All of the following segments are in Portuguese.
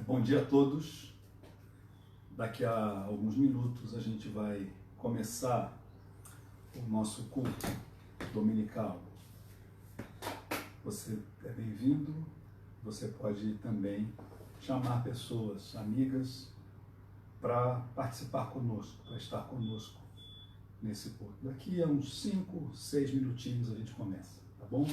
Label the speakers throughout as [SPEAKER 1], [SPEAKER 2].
[SPEAKER 1] Bom dia a todos. Daqui a alguns minutos a gente vai começar o nosso culto dominical. Você é bem-vindo. Você pode também chamar pessoas, amigas, para participar conosco, para estar conosco nesse culto. Daqui a uns 5, 6 minutinhos a gente começa, tá bom?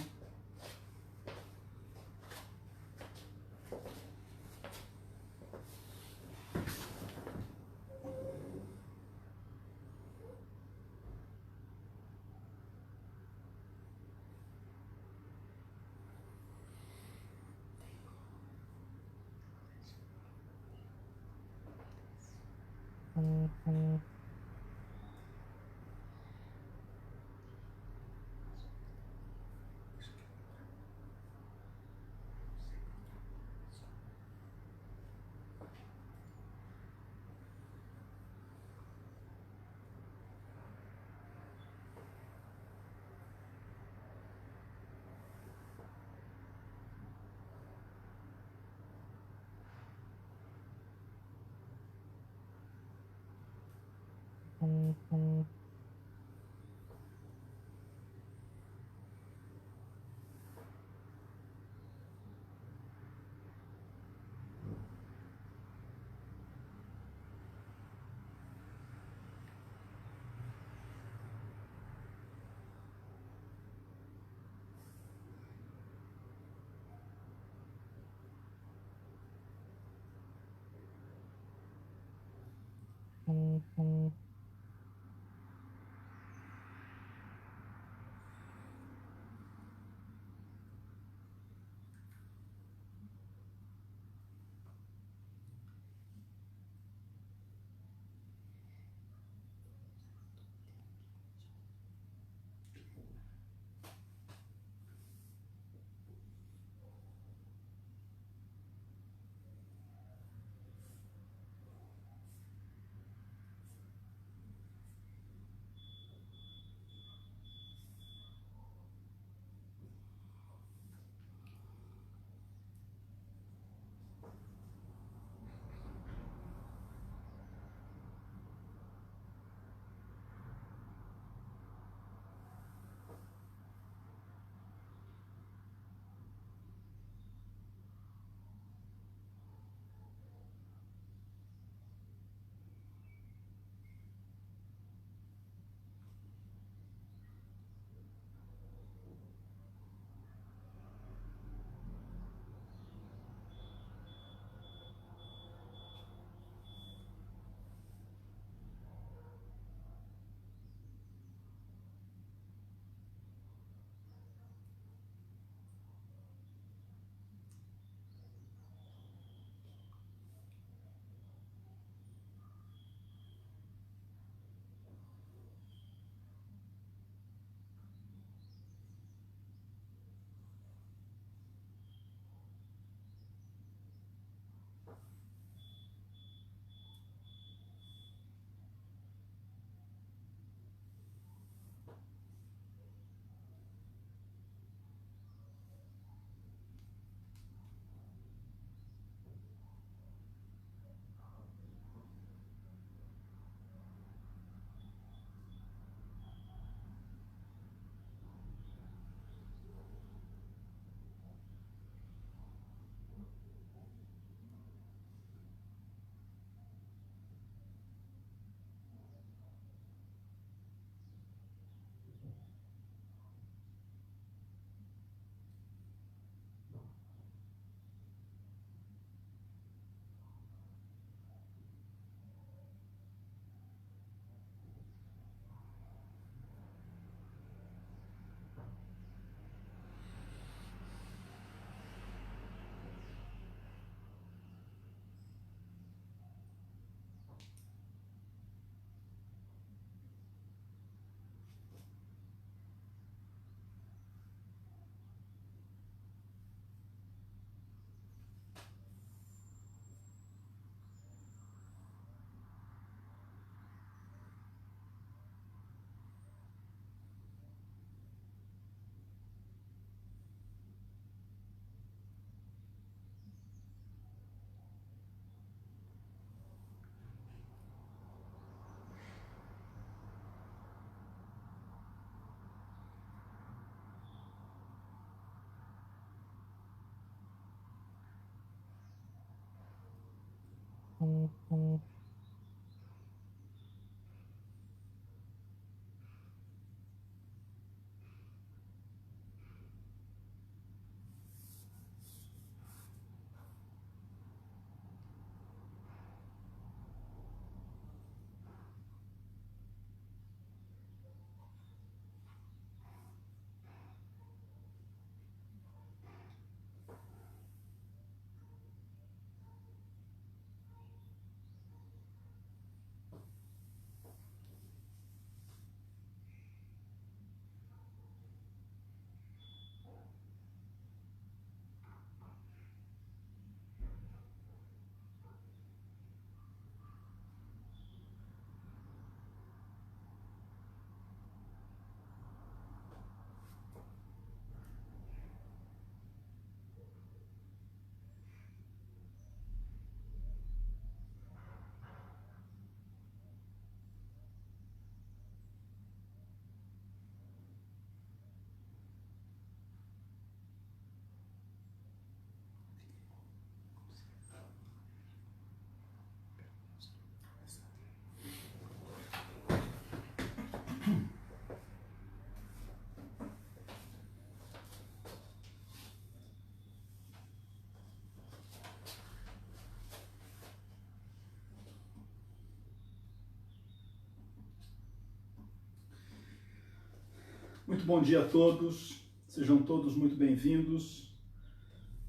[SPEAKER 1] Muito bom dia a todos, sejam todos muito bem-vindos.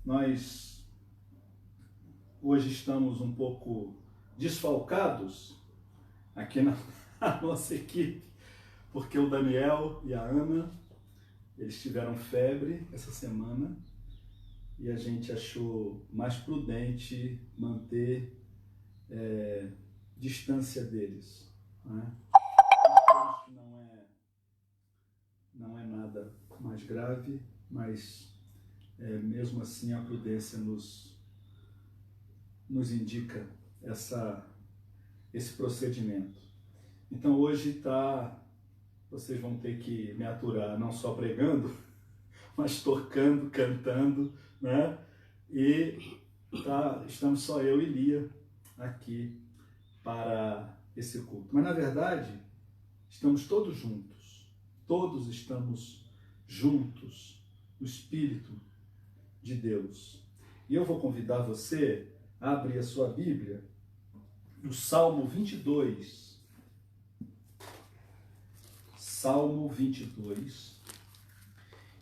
[SPEAKER 1] Nós hoje estamos um pouco desfalcados aqui na nossa equipe, porque o Daniel e a Ana, eles tiveram febre essa semana e a gente achou mais prudente manter distância deles, né? Não é nada mais grave, mas mesmo assim a prudência nos indica esse procedimento. Então hoje vocês vão ter que me aturar não só pregando, mas tocando, cantando, né? E estamos só eu e Lia aqui para esse culto. Mas na verdade estamos todos juntos. Todos estamos juntos no Espírito de Deus. E eu vou convidar você a abrir a sua Bíblia no Salmo 22. Salmo 22.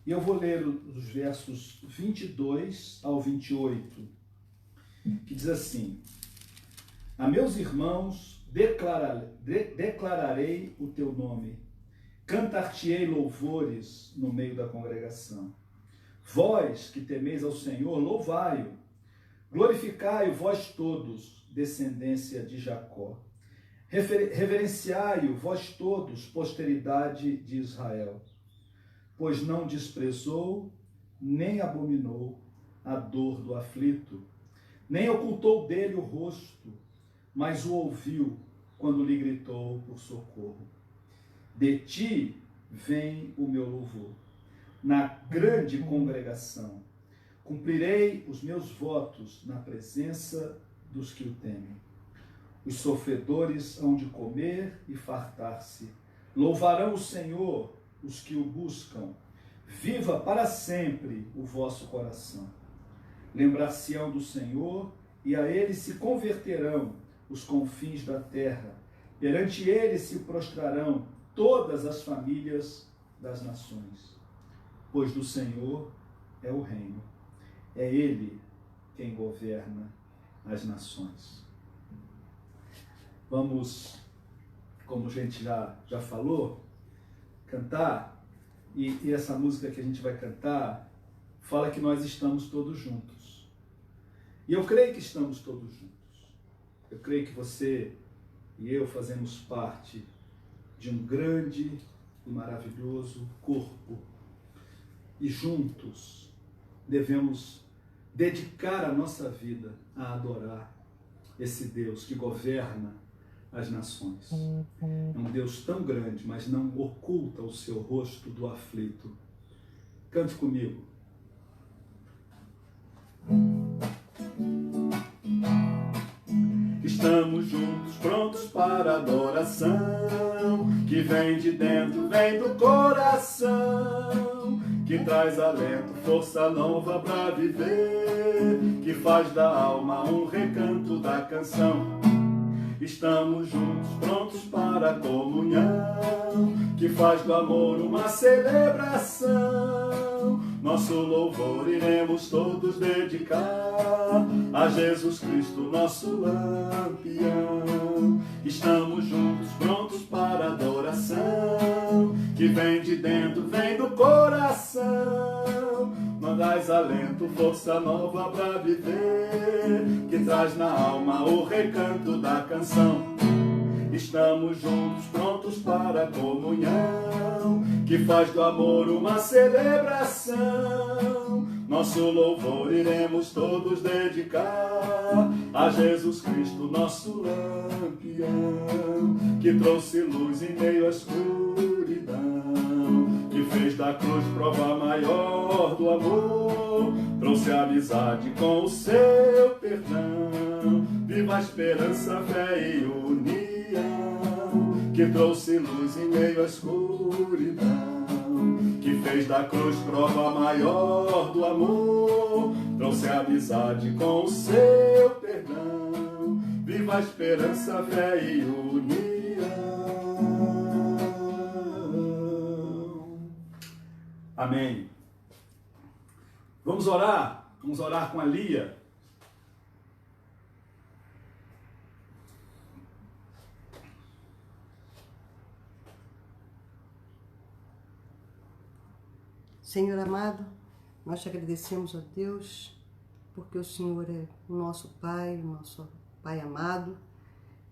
[SPEAKER 1] E eu vou ler os versos 22 ao 28, que diz assim: A meus irmãos declararei o teu nome. Cantar-te-ei louvores no meio da congregação. Vós que temeis ao Senhor, louvai-o. Glorificai-o vós todos, descendência de Jacó. Reverenciai-o vós todos, posteridade de Israel. Pois não desprezou, nem abominou a dor do aflito, nem ocultou dele o rosto, mas o ouviu quando lhe gritou por socorro. De ti vem o meu louvor, na grande congregação. Cumprirei os meus votos na presença dos que o temem. Os sofredores hão de comer e fartar-se. Louvarão o Senhor os que o buscam. Viva para sempre o vosso coração. Lembrar-se-ão do Senhor e a ele se converterão os confins da terra. Perante ele se prostrarão todas as famílias das nações, pois do Senhor é o reino, é Ele quem governa as nações. Vamos, como a gente já falou, cantar, e essa música que a gente vai cantar fala que nós estamos todos juntos. E eu creio que estamos todos juntos. Eu creio que você e eu fazemos parte de um grande e maravilhoso corpo. E juntos devemos dedicar a nossa vida a adorar esse Deus que governa as nações. É um Deus tão grande, mas não oculta o seu rosto do aflito. Cante comigo. Estamos juntos, prontos para a adoração, que vem de dentro, vem do coração, que traz alento, força nova para viver, que faz da alma um recanto da canção. Estamos juntos, prontos para a comunhão, que faz do amor uma celebração. Nosso louvor iremos todos dedicar a Jesus Cristo, nosso lampião. Estamos juntos, prontos para a adoração, que vem de dentro, vem do coração. Mandais alento, força nova para viver, que traz na alma o recanto da canção. Estamos juntos, prontos para a comunhão, que faz do amor uma celebração. Nosso louvor iremos todos dedicar a Jesus Cristo, nosso lampião, que trouxe luz em meio à escuridão, que fez da cruz prova maior do amor, trouxe amizade com o seu perdão. Viva a esperança, fé e união, que trouxe luz em meio à escuridão, que fez da cruz prova maior do amor, trouxe amizade com o seu perdão. Viva a esperança, fé e união. Amém. Vamos orar com a Lia.
[SPEAKER 2] Senhor amado, nós te agradecemos, ó Deus, porque o Senhor é o nosso Pai, o nosso Pai amado,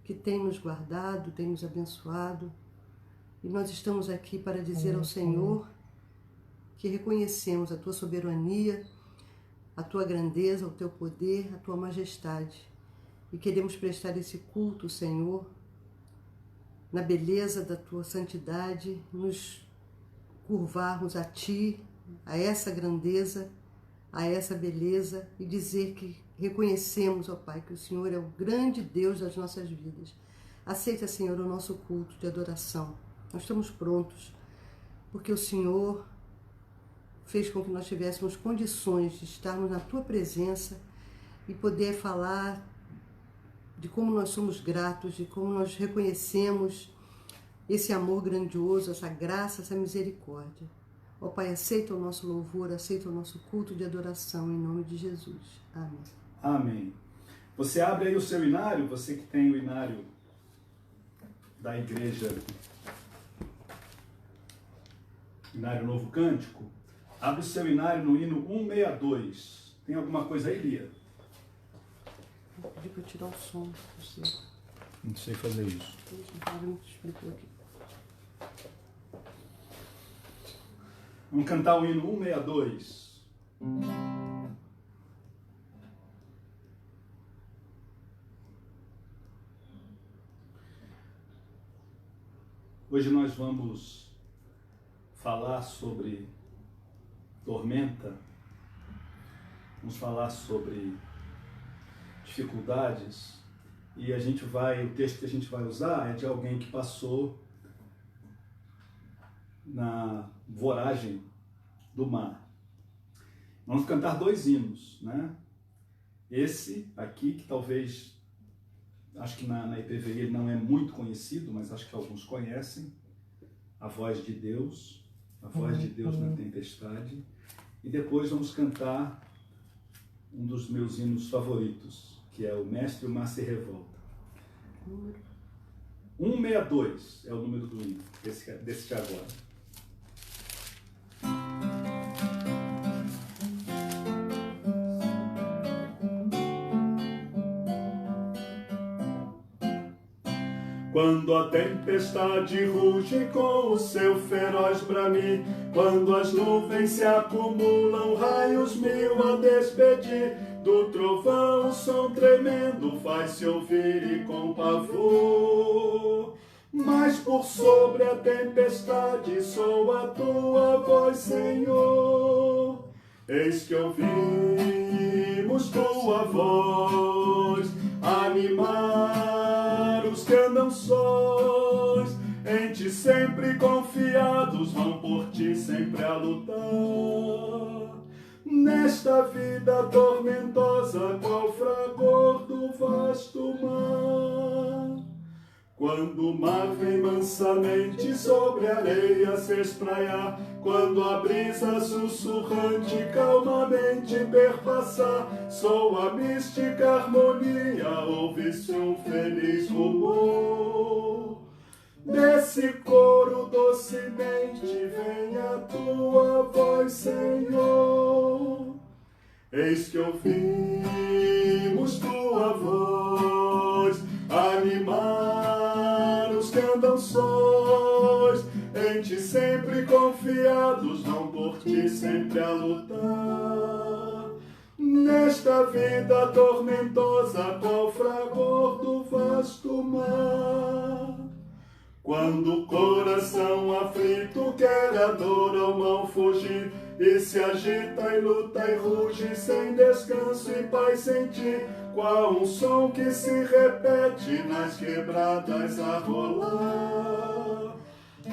[SPEAKER 2] que tem nos guardado, tem nos abençoado. E nós estamos aqui para dizer ao Senhor que reconhecemos a tua soberania, a tua grandeza, o teu poder, a tua majestade. E queremos prestar esse culto, Senhor, na beleza da tua santidade, nos curvarmos a ti, a essa grandeza, a essa beleza, e dizer que reconhecemos, ó Pai, que o Senhor é o grande Deus das nossas vidas. Aceita, Senhor, o nosso culto de adoração. Nós estamos prontos, porque o Senhor fez com que nós tivéssemos condições de estarmos na tua presença e poder falar de como nós somos gratos, de como nós reconhecemos esse amor grandioso, essa graça, essa misericórdia. Ó Pai, aceita o nosso louvor, aceita o nosso culto de adoração, em nome de Jesus. Amém.
[SPEAKER 1] Amém. Você abre aí o seu inário, você que tem o inário da igreja, inário Novo Cântico, abre o seu inário no hino 162. Tem alguma coisa aí, Lia?
[SPEAKER 2] Vou pedir para eu tirar o som.
[SPEAKER 1] Não sei fazer isso.
[SPEAKER 2] Não te explicou aqui.
[SPEAKER 1] Vamos cantar o hino 162. Hoje nós vamos falar sobre tormenta, vamos falar sobre dificuldades, e o texto que a gente vai usar é de alguém que passou na voragem do mar. Vamos cantar 2 hinos, né? Esse aqui, que talvez, acho que na IPVI ele não é muito conhecido, mas acho que alguns conhecem, A Voz de Deus, A Voz de Deus na Tempestade. E depois vamos cantar um dos meus hinos favoritos, que é o Mestre e o Mar se Revolta. 162 é o número do hino, desse de agora. Quando a tempestade ruge com o seu feroz bramir, quando as nuvens se acumulam, raios mil a despedir, do trovão o som tremendo faz-se ouvir e com pavor. Mas por sobre a tempestade soa a tua voz, Senhor. Eis que ouvimos tua voz, animar os que andam sós, em ti sempre confiados, vão por ti sempre a lutar. Nesta vida tormentosa, qual fragor do vasto mar, quando o mar vem mansamente sobre a areia se espraiar, quando a brisa sussurrante calmamente perpassar, soa a mística harmonia, ouve-se um feliz rumor. Desse coro docemente vem a tua voz, Senhor. Eis que ouvimos tua voz animar os que andam sós, em ti sempre confiados, vão por ti sempre a lutar. Nesta vida tormentosa, qual fragor do vasto mar, quando o coração aflito quer a dor ao mal fugir, e se agita e luta e ruge sem descanso e paz sentir, qual um som que se repete nas quebradas a rolar.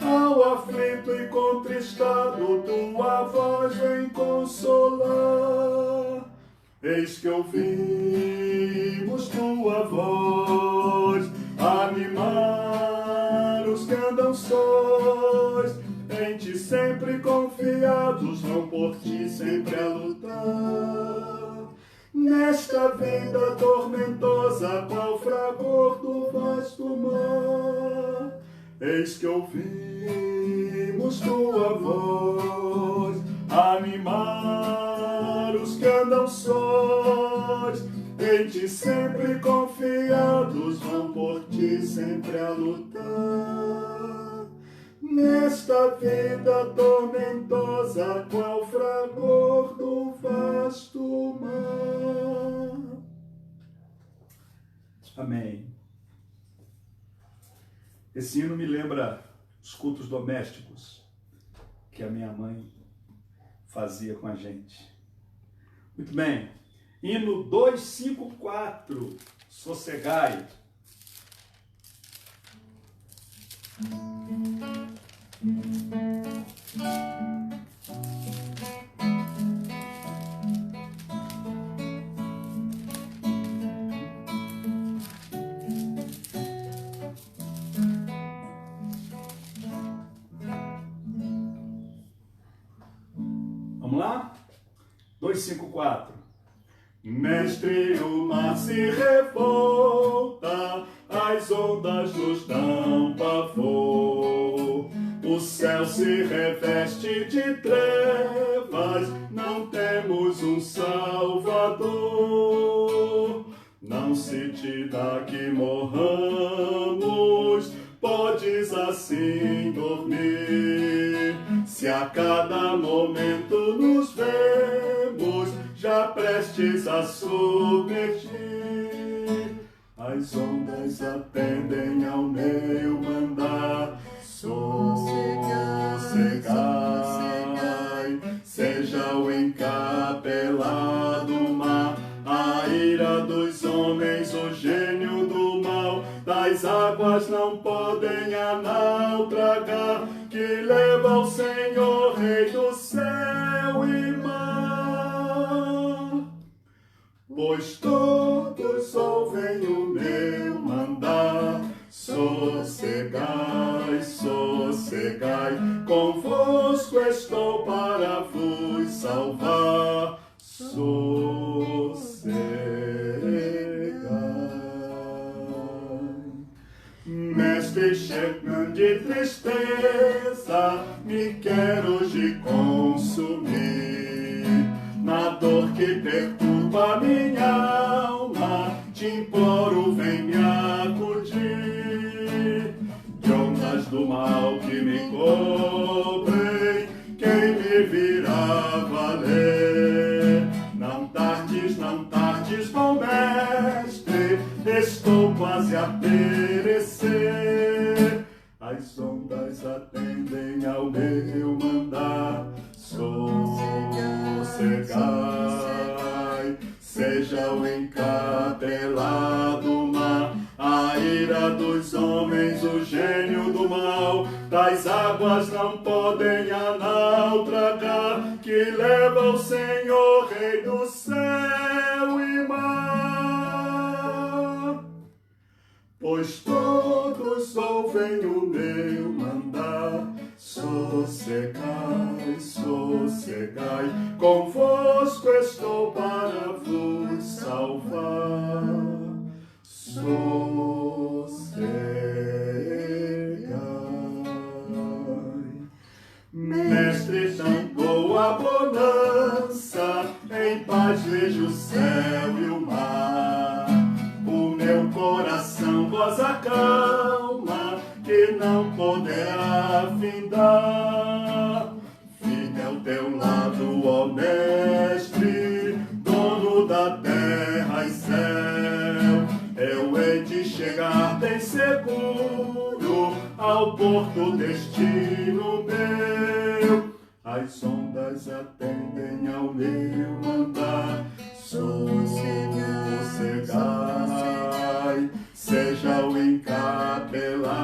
[SPEAKER 1] Ao aflito e contristado tua voz vem consolar. Eis que ouvimos tua voz animar os que andam sós, em ti sempre confiados, vão por ti sempre a lutar. Nesta vida tormentosa, qual fragor do vasto mar, eis que ouvimos tua voz animar os que andam sós, em ti sempre confiados, vão por ti sempre a lutar. Nesta vida tormentosa, qual fragor do vasto mar. Amém. Esse hino me lembra os cultos domésticos que a minha mãe fazia com a gente. Muito bem. Hino 254, Sossegai. Vamos lá? 254. Mestre, o mar se revolta, as ondas nos dão pavor, o céu se reveste de trevas, não temos um Salvador. Não se te dá que morramos, podes assim dormir, se a cada momento nos vemos já prestes a submergir. As ondas atendem ao meu mandar, sossegai, seja o encapelado mar, a ira dos homens, o gênio do mal, das águas não podem a naufragar, que leva ao Senhor, Rei do céu e mar. Pois todos ouvem o meu mandar, sossegai, sossegai, convosco estou para vos salvar, sossegai. Mestre, chegando de tristeza, me quer hoje consumir, na dor que perturba minha alma, te imploro, vem me acudir. De ondas do mal que me cobrem, quem me virá valer? Não tardes, bom mestre, estou quase a perecer. As ondas atendem ao meu mandar, sossegai, seja o encapelado ira dos homens, o gênio do mal, das águas não podem a naufragar, que leva o Senhor, Rei do céu e mar. Pois todos ouvem o meu mandar, sossegai, sossegai, convosco estou para vos salvar. Sossegai. Mestre, tão boa bonança, em paz vejo o céu e o mar. O meu coração goza calma, que não poderá findar. Fica ao teu lado, ó Mestre, dono da terra e céu. Eu hei de chegar bem seguro ao porto destino meu. As ondas atendem ao meu mandar. Sossegai, seja o encapelado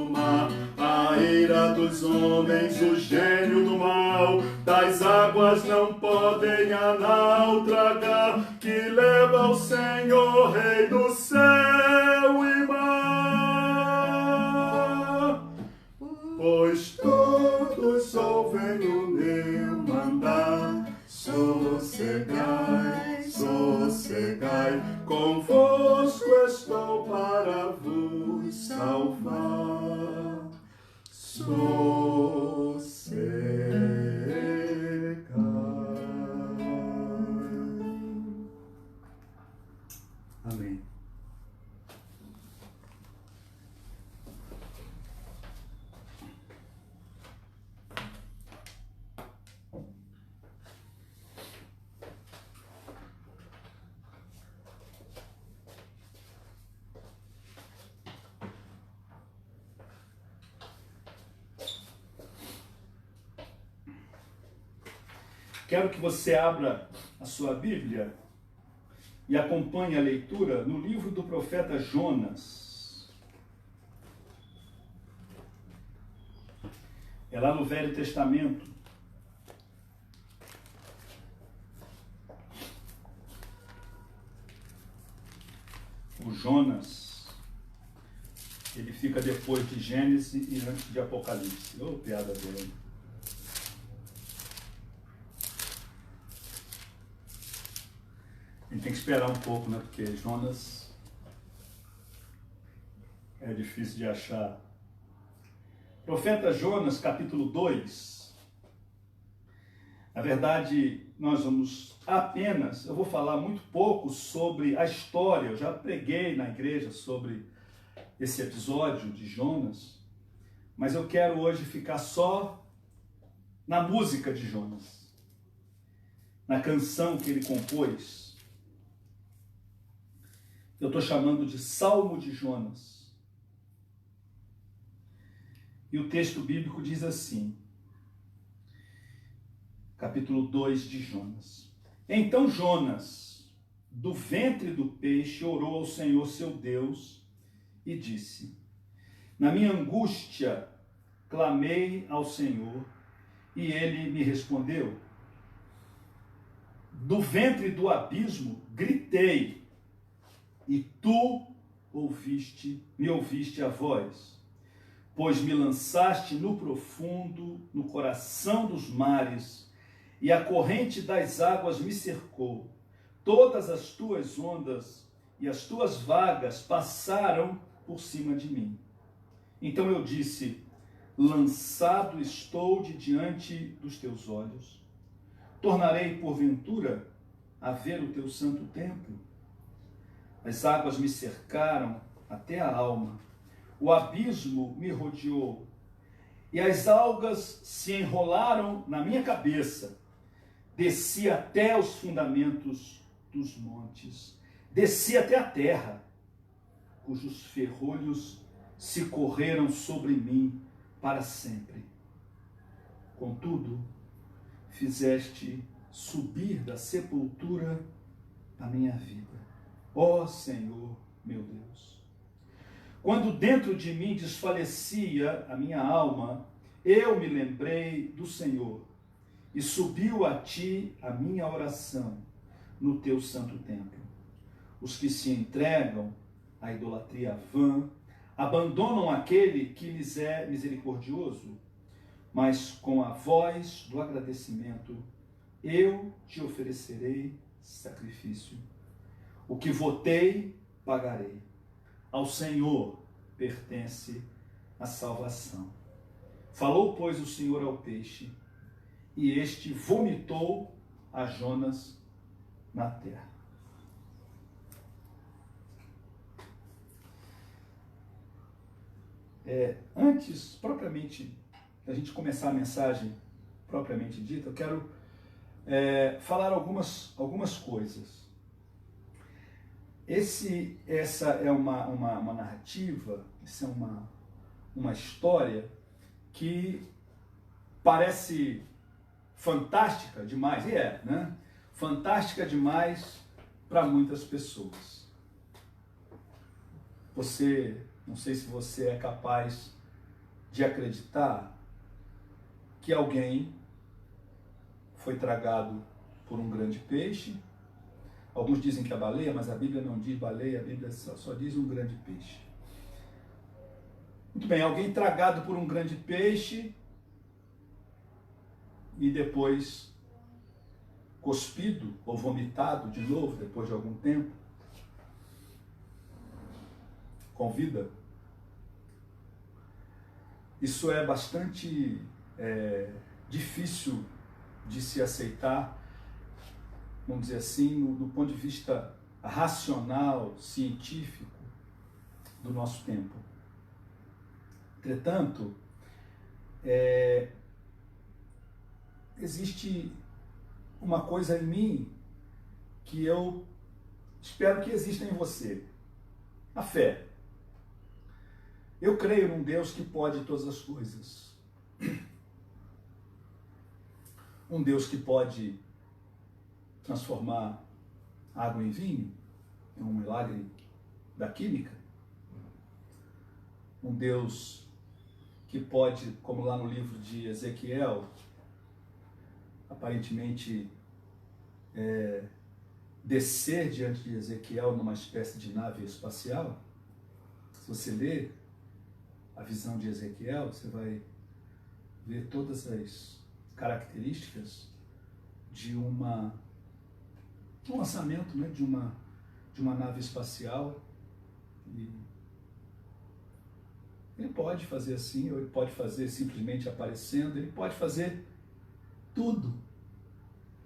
[SPEAKER 1] mar, a ira dos homens, o gênio do mal, das águas não podem a naufragar, que leva o Senhor, Rei do céu e mar. Pois todos ouvem o meu mandar, sossegai, sossegai, convosco estou para vos salvar. Sossegai. Amém. Quero que você abra a sua Bíblia e acompanhe a leitura no livro do profeta Jonas. É lá no Velho Testamento. O Jonas, ele fica depois de Gênesis e antes de Apocalipse. Ô, piada dele. A gente tem que esperar um pouco, né? Porque Jonas é difícil de achar. Profeta Jonas, capítulo 2. Na verdade, nós vamos apenas, eu vou falar muito pouco sobre a história. Eu já preguei na igreja sobre esse episódio de Jonas, mas eu quero hoje ficar só na música de Jonas, na canção que ele compôs. Eu estou chamando de Salmo de Jonas. E o texto bíblico diz assim, capítulo 2 de Jonas. Então Jonas, do ventre do peixe, orou ao Senhor seu Deus e disse: na minha angústia clamei ao Senhor e ele me respondeu. Do ventre do abismo gritei, e tu me ouviste a voz, pois me lançaste no profundo, no coração dos mares, e a corrente das águas me cercou. Todas as tuas ondas e as tuas vagas passaram por cima de mim. Então eu disse: lançado estou de diante dos teus olhos. Tornarei porventura a ver o teu santo templo. As águas me cercaram até a alma, o abismo me rodeou, e as algas se enrolaram na minha cabeça. Desci até os fundamentos dos montes, desci até a terra, cujos ferrolhos se correram sobre mim para sempre. Contudo, fizeste subir da sepultura a minha vida. Ó Senhor, meu Deus, Quando dentro de mim desfalecia a minha alma, eu me lembrei do Senhor, e subiu a ti a minha oração no teu santo templo. Os que se entregam à idolatria vã, abandonam aquele que lhes é misericordioso, mas com a voz do agradecimento eu te oferecerei sacrifício. O que votei, pagarei. Ao Senhor pertence a salvação. Falou, pois, o Senhor ao peixe, e este vomitou a Jonas na terra. Antes, propriamente, da gente começar a mensagem propriamente dita, eu quero falar algumas coisas. Essa é uma narrativa, essa é uma história que parece fantástica demais, e né? Fantástica demais para muitas pessoas. Não sei se você é capaz de acreditar que alguém foi tragado por um grande peixe. Alguns dizem que é a baleia, mas a Bíblia não diz baleia, a Bíblia só diz um grande peixe. Muito bem, alguém tragado por um grande peixe e depois cuspido ou vomitado de novo, depois de algum tempo, com vida. Isso é bastante difícil de se aceitar, vamos dizer assim, do ponto de vista racional, científico do nosso tempo. Entretanto, existe uma coisa em mim que eu espero que exista em você: a fé. Eu creio num Deus que pode todas as coisas. Um Deus que pode transformar água em vinho, é um milagre da química. Um Deus que pode, como lá no livro de Ezequiel, aparentemente descer diante de Ezequiel numa espécie de nave espacial. Se você ler a visão de Ezequiel, você vai ver todas as características de um lançamento, né, de uma nave espacial. E ele pode fazer assim, ou ele pode fazer simplesmente aparecendo, ele pode fazer tudo.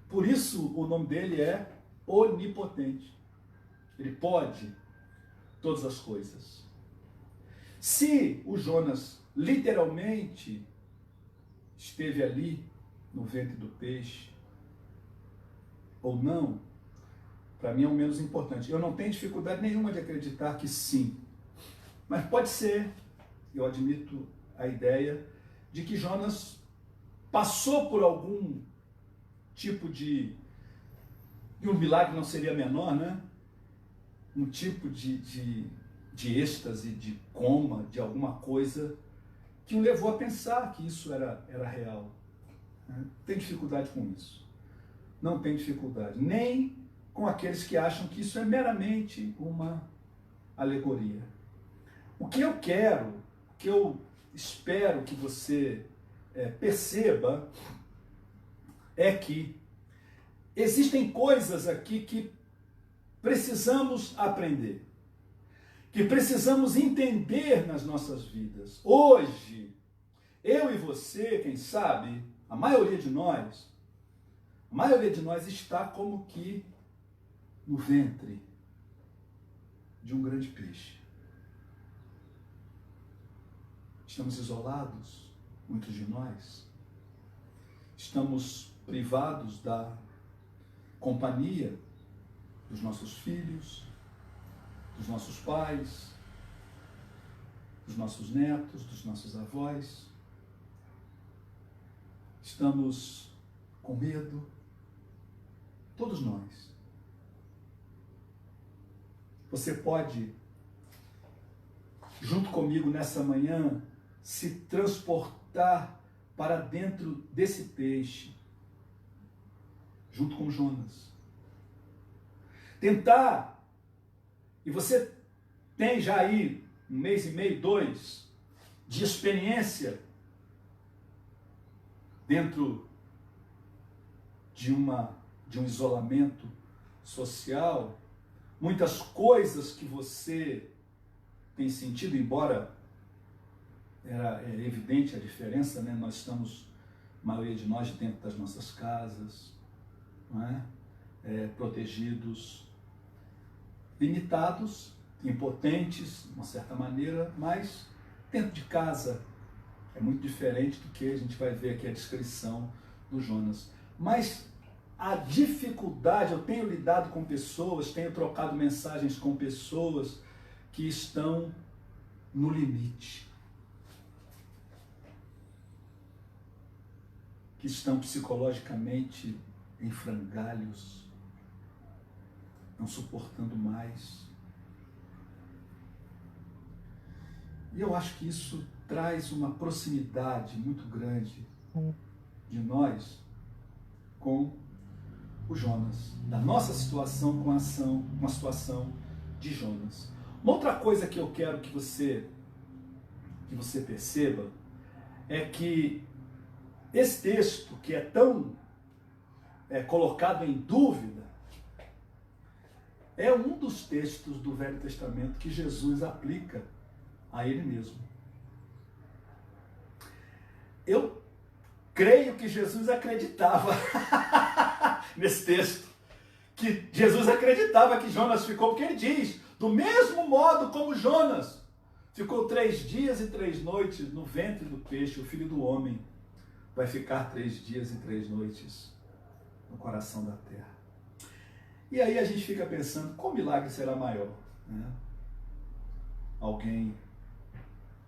[SPEAKER 1] Por isso o nome dele é onipotente. Ele pode todas as coisas. Se o Jonas literalmente esteve ali no ventre do peixe ou não, para mim é o menos importante. Eu não tenho dificuldade nenhuma de acreditar que sim. Mas pode ser, eu admito a ideia, de que Jonas passou por algum tipo de um milagre, não seria menor, né? Um tipo de êxtase, de coma, de alguma coisa que o levou a pensar que isso era real. Né? Tem dificuldade com isso. Não tem dificuldade. Nem com aqueles que acham que isso é meramente uma alegoria. O que eu quero, o que eu espero que você perceba é que existem coisas aqui que precisamos aprender, que precisamos entender nas nossas vidas. Hoje, eu e você, quem sabe, a maioria de nós está como que no ventre de um grande peixe. Estamos isolados, muitos de nós. Estamos privados da companhia dos nossos filhos, dos nossos pais, dos nossos netos, dos nossos avós. Estamos com medo, todos nós. Você pode junto comigo nessa manhã, se transportar para dentro desse peixe, junto com Jonas. Tentar, e você tem já aí 1 mês e meio, 2, de experiência dentro de um isolamento social, muitas coisas que você tem sentido, embora era evidente a diferença, né? Nós estamos, a maioria de nós, dentro das nossas casas, não é? Protegidos, limitados, impotentes, de uma certa maneira, mas dentro de casa é muito diferente do que a gente vai ver aqui a descrição do Jonas. Mas a dificuldade, eu tenho lidado com pessoas, tenho trocado mensagens com pessoas que estão no limite, que estão psicologicamente em frangalhos, não suportando mais. E eu acho que isso traz uma proximidade muito grande de nós com o Jonas, da nossa situação com a situação de Jonas. Uma outra coisa que eu quero que você perceba é que esse texto, que é tão colocado em dúvida, é um dos textos do Velho Testamento que Jesus aplica a ele mesmo. Eu creio que Jesus acreditava nesse texto, que Jesus acreditava que Jonas ficou, porque ele diz, do mesmo modo como Jonas ficou 3 dias e 3 noites no ventre do peixe, o Filho do Homem vai ficar 3 dias e 3 noites no coração da terra. E aí a gente fica pensando, qual milagre será maior? Né? Alguém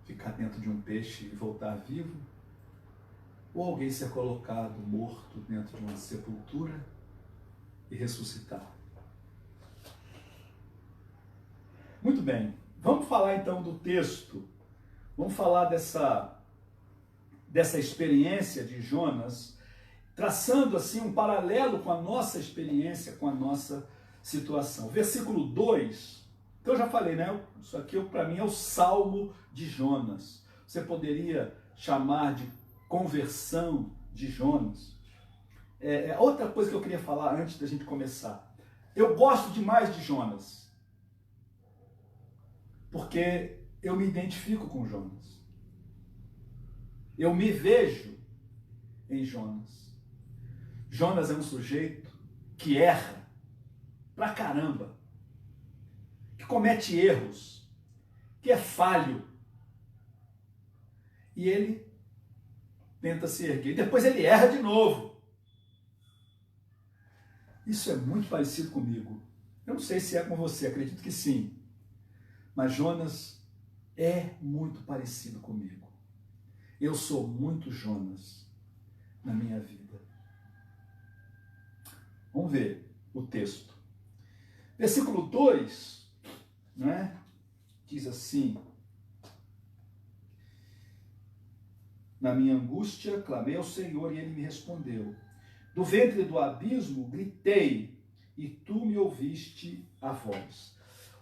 [SPEAKER 1] ficar dentro de um peixe e voltar vivo? Ou alguém ser colocado morto dentro de uma sepultura e ressuscitar? Muito bem, vamos falar então do texto, vamos falar dessa experiência de Jonas, traçando assim um paralelo com a nossa experiência, com a nossa situação. Versículo 2, então eu já falei, né? Isso aqui para mim é o Salmo de Jonas. Você poderia chamar de conversão de Jonas. Outra coisa que eu queria falar antes da gente começar. Eu gosto demais de Jonas, porque eu me identifico com Jonas. Eu me vejo em Jonas. Jonas é um sujeito que erra pra caramba, que comete erros, que é falho. E ele tenta se erguer. Depois ele erra de novo. Isso é muito parecido comigo. Eu não sei se é com você, acredito que sim. Mas Jonas é muito parecido comigo. Eu sou muito Jonas na minha vida. Vamos ver o texto. Versículo 2, né, diz assim: na minha angústia clamei ao Senhor e ele me respondeu. Do ventre do abismo gritei e tu me ouviste a voz.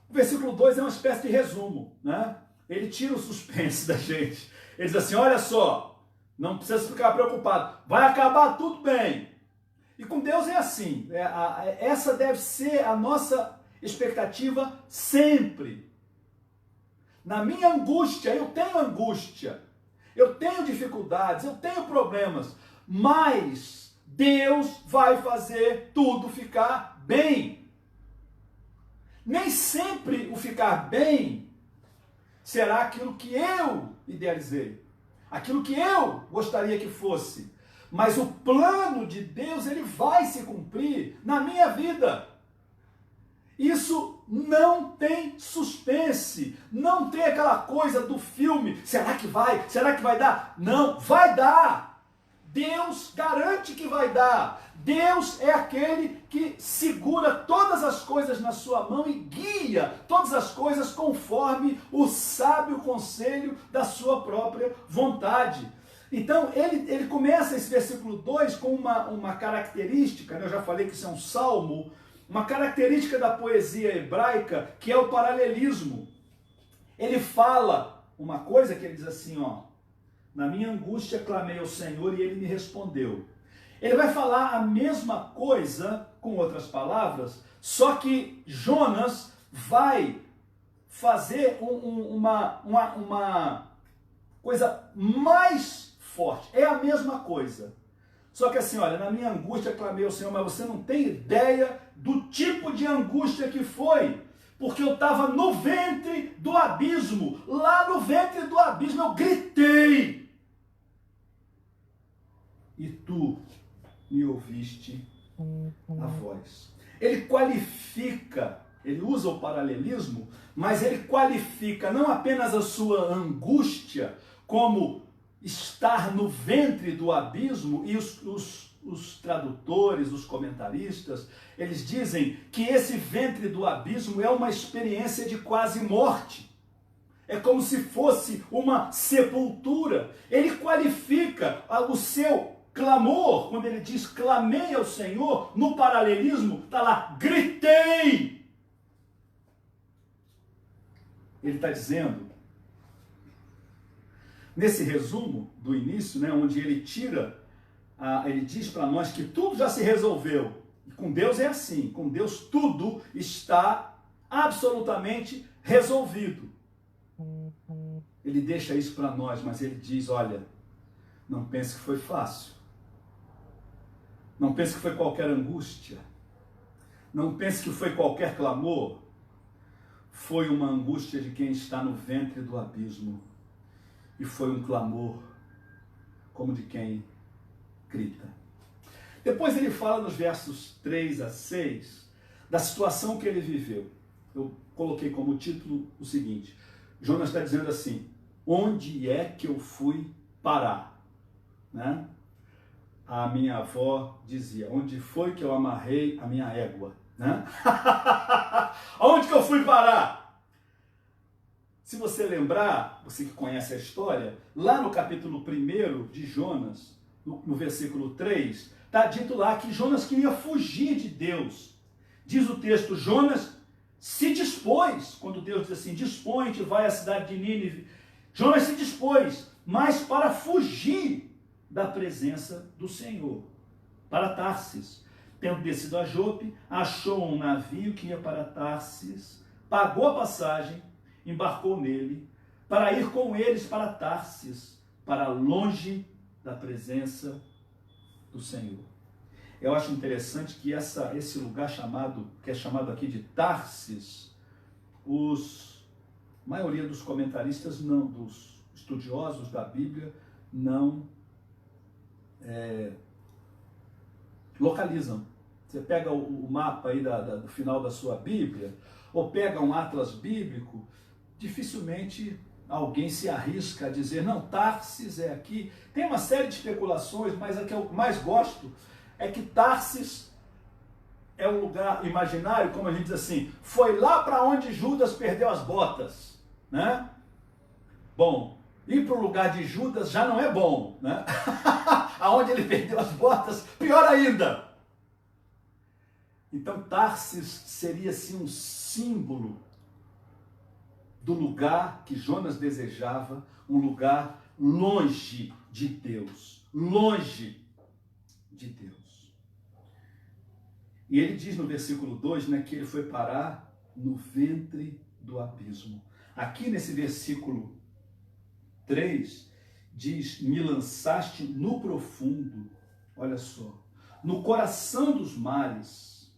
[SPEAKER 1] O versículo 2 é uma espécie de resumo, né? Ele tira o suspense da gente. Ele diz assim, olha só, não precisa ficar preocupado, vai acabar tudo bem. E com Deus é assim, essa deve ser a nossa expectativa sempre. Na minha angústia, eu tenho dificuldades, eu tenho problemas, mas Deus vai fazer tudo ficar bem. Nem sempre o ficar bem será aquilo que eu idealizei, aquilo que eu gostaria que fosse. Mas o plano de Deus, ele vai se cumprir na minha vida. Isso não tem suspense, não tem aquela coisa do filme, será que vai dar? Não, vai dar. Deus garante que vai dar. Deus é aquele que segura todas as coisas na sua mão e guia todas as coisas conforme o sábio conselho da sua própria vontade. Então, ele começa esse versículo 2 com uma característica, né? Eu já falei que isso é um salmo, uma característica da poesia hebraica, que é o paralelismo. Ele fala uma coisa que ele diz assim, ó: na minha angústia clamei ao Senhor e ele me respondeu. Ele vai falar a mesma coisa, com outras palavras, só que Jonas vai fazer uma coisa mais forte. É a mesma coisa. Só que assim, olha, na minha angústia clamei ao Senhor, mas você não tem ideia do tipo de angústia que foi. Porque eu estava no ventre do abismo. Lá no ventre do abismo eu gritei. E tu me ouviste a voz. Ele qualifica, ele usa o paralelismo, mas ele qualifica não apenas a sua angústia como estar no ventre do abismo, e os tradutores, os comentaristas, eles dizem que esse ventre do abismo é uma experiência de quase morte. É como se fosse uma sepultura. Ele qualifica o seu clamor, quando ele diz clamei ao Senhor, no paralelismo está lá, gritei. Ele está dizendo, nesse resumo do início, né, onde ele tira, ele diz para nós que tudo já se resolveu. E com Deus é assim, com Deus tudo está absolutamente resolvido. Ele deixa isso para nós, mas ele diz, olha, não pense que foi fácil. Não pense que foi qualquer angústia. Não pense que foi qualquer clamor. Foi uma angústia de quem está no ventre do abismo. E foi um clamor como de quem grita. Depois ele fala nos versos 3 a 6 da situação que ele viveu. Eu coloquei como título o seguinte: Jonas está dizendo assim, onde é que eu fui parar? Né? A minha avó dizia, onde foi que eu amarrei a minha égua? Né? Onde que eu fui parar? Se você lembrar, você que conhece a história, lá no capítulo 1 de Jonas, no versículo 3, está dito lá que Jonas queria fugir de Deus. Diz o texto, Jonas se dispôs, quando Deus diz assim, dispõe-te, vai à cidade de Nínive. Jonas se dispôs, mas para fugir da presença do Senhor, para Tarsis. Tendo descido a Jope, achou um navio que ia para Tarsis, pagou a passagem, embarcou nele, para ir com eles para Tarsis, para longe da presença do Senhor. Eu acho interessante que esse lugar que é chamado aqui de Tarsis, a maioria dos comentaristas, não, dos estudiosos da Bíblia, não localizam. Você pega o mapa aí do final da sua Bíblia, ou pega um atlas bíblico, dificilmente alguém se arrisca a dizer, não, Tarsis é aqui. Tem uma série de especulações, mas a que eu mais gosto é que Tarsis é um lugar imaginário, como a gente diz assim, foi lá para onde Judas perdeu as botas, né? Bom, ir para o lugar de Judas já não é bom, né? Aonde ele perdeu as botas, pior ainda. Então Tarsis seria assim um símbolo do lugar que Jonas desejava, um lugar longe de Deus, longe de Deus. E ele diz no versículo 2, né, que ele foi parar no ventre do abismo. Aqui nesse versículo 3, diz, me lançaste no profundo, olha só, no coração dos mares.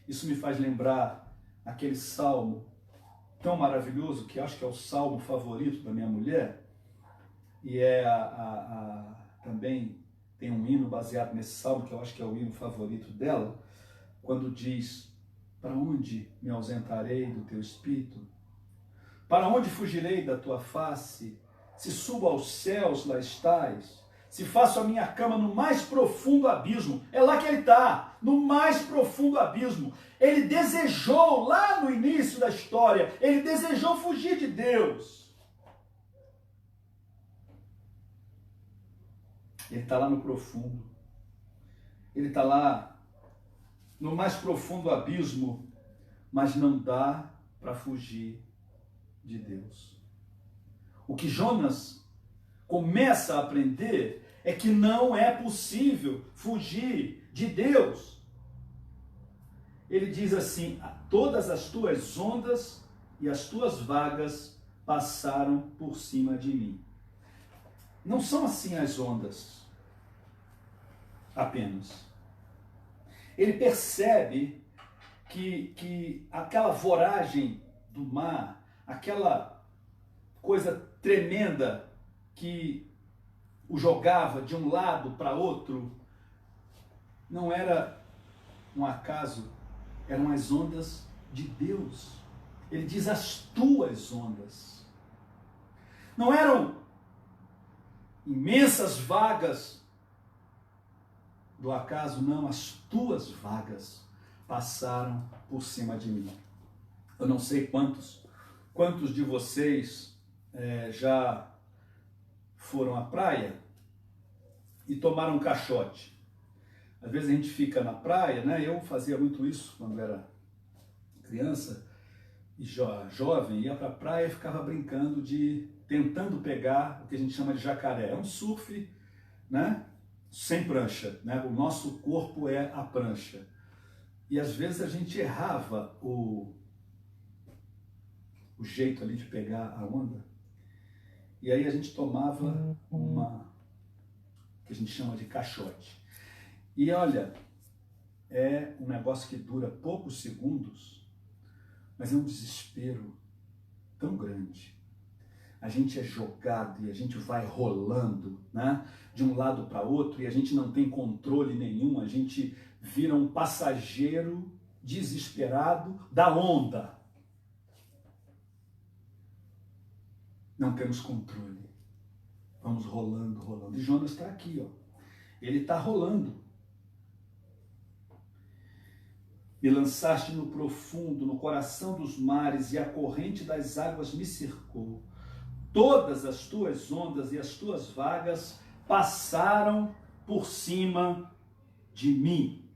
[SPEAKER 1] Isso me faz lembrar aquele salmo tão maravilhoso, que acho que é o salmo favorito da minha mulher, e também tem um hino baseado nesse salmo, que eu acho que é o hino favorito dela, quando diz, para onde me ausentarei do teu espírito? Para onde fugirei da tua face? Se subo aos céus, lá estás. se faço a minha cama no mais profundo abismo. É lá que ele está, no mais profundo abismo. Ele desejou, lá no início da história, ele desejou fugir de Deus. Ele está lá no profundo. Ele está lá no mais profundo abismo, mas não dá para fugir de Deus. O que Jonas começa a aprender é que não é possível fugir de Deus. Ele diz assim: todas as tuas ondas e as tuas vagas passaram por cima de mim. Não são assim as ondas apenas. Ele percebe que aquela voragem do mar, aquela coisa tremenda que o jogava de um lado para outro, não era um acaso, eram as ondas de Deus. Ele diz as tuas ondas. Não eram imensas vagas do acaso, não, as tuas vagas passaram por cima de mim. Eu não sei quantos de vocês já foram à praia e tomaram um caixote. Às vezes a gente fica na praia, né? Eu fazia muito isso quando era criança e jovem, ia para a praia e ficava brincando tentando pegar o que a gente chama de jacaré. É um surf, né? Sem prancha, né? O nosso corpo é a prancha. E às vezes a gente errava o jeito ali de pegar a onda. E aí a gente tomava que a gente chama de caixote. E olha, é um negócio que dura poucos segundos, mas é um desespero tão grande. A gente é jogado e a gente vai rolando, né, de um lado para outro, e a gente não tem controle nenhum, a gente vira um passageiro desesperado da onda. Não temos controle. Vamos rolando, rolando. E Jonas está aqui, ó. Ele está rolando. Me lançaste no profundo, no coração dos mares, e a corrente das águas me cercou. Todas as tuas ondas e as tuas vagas passaram por cima de mim.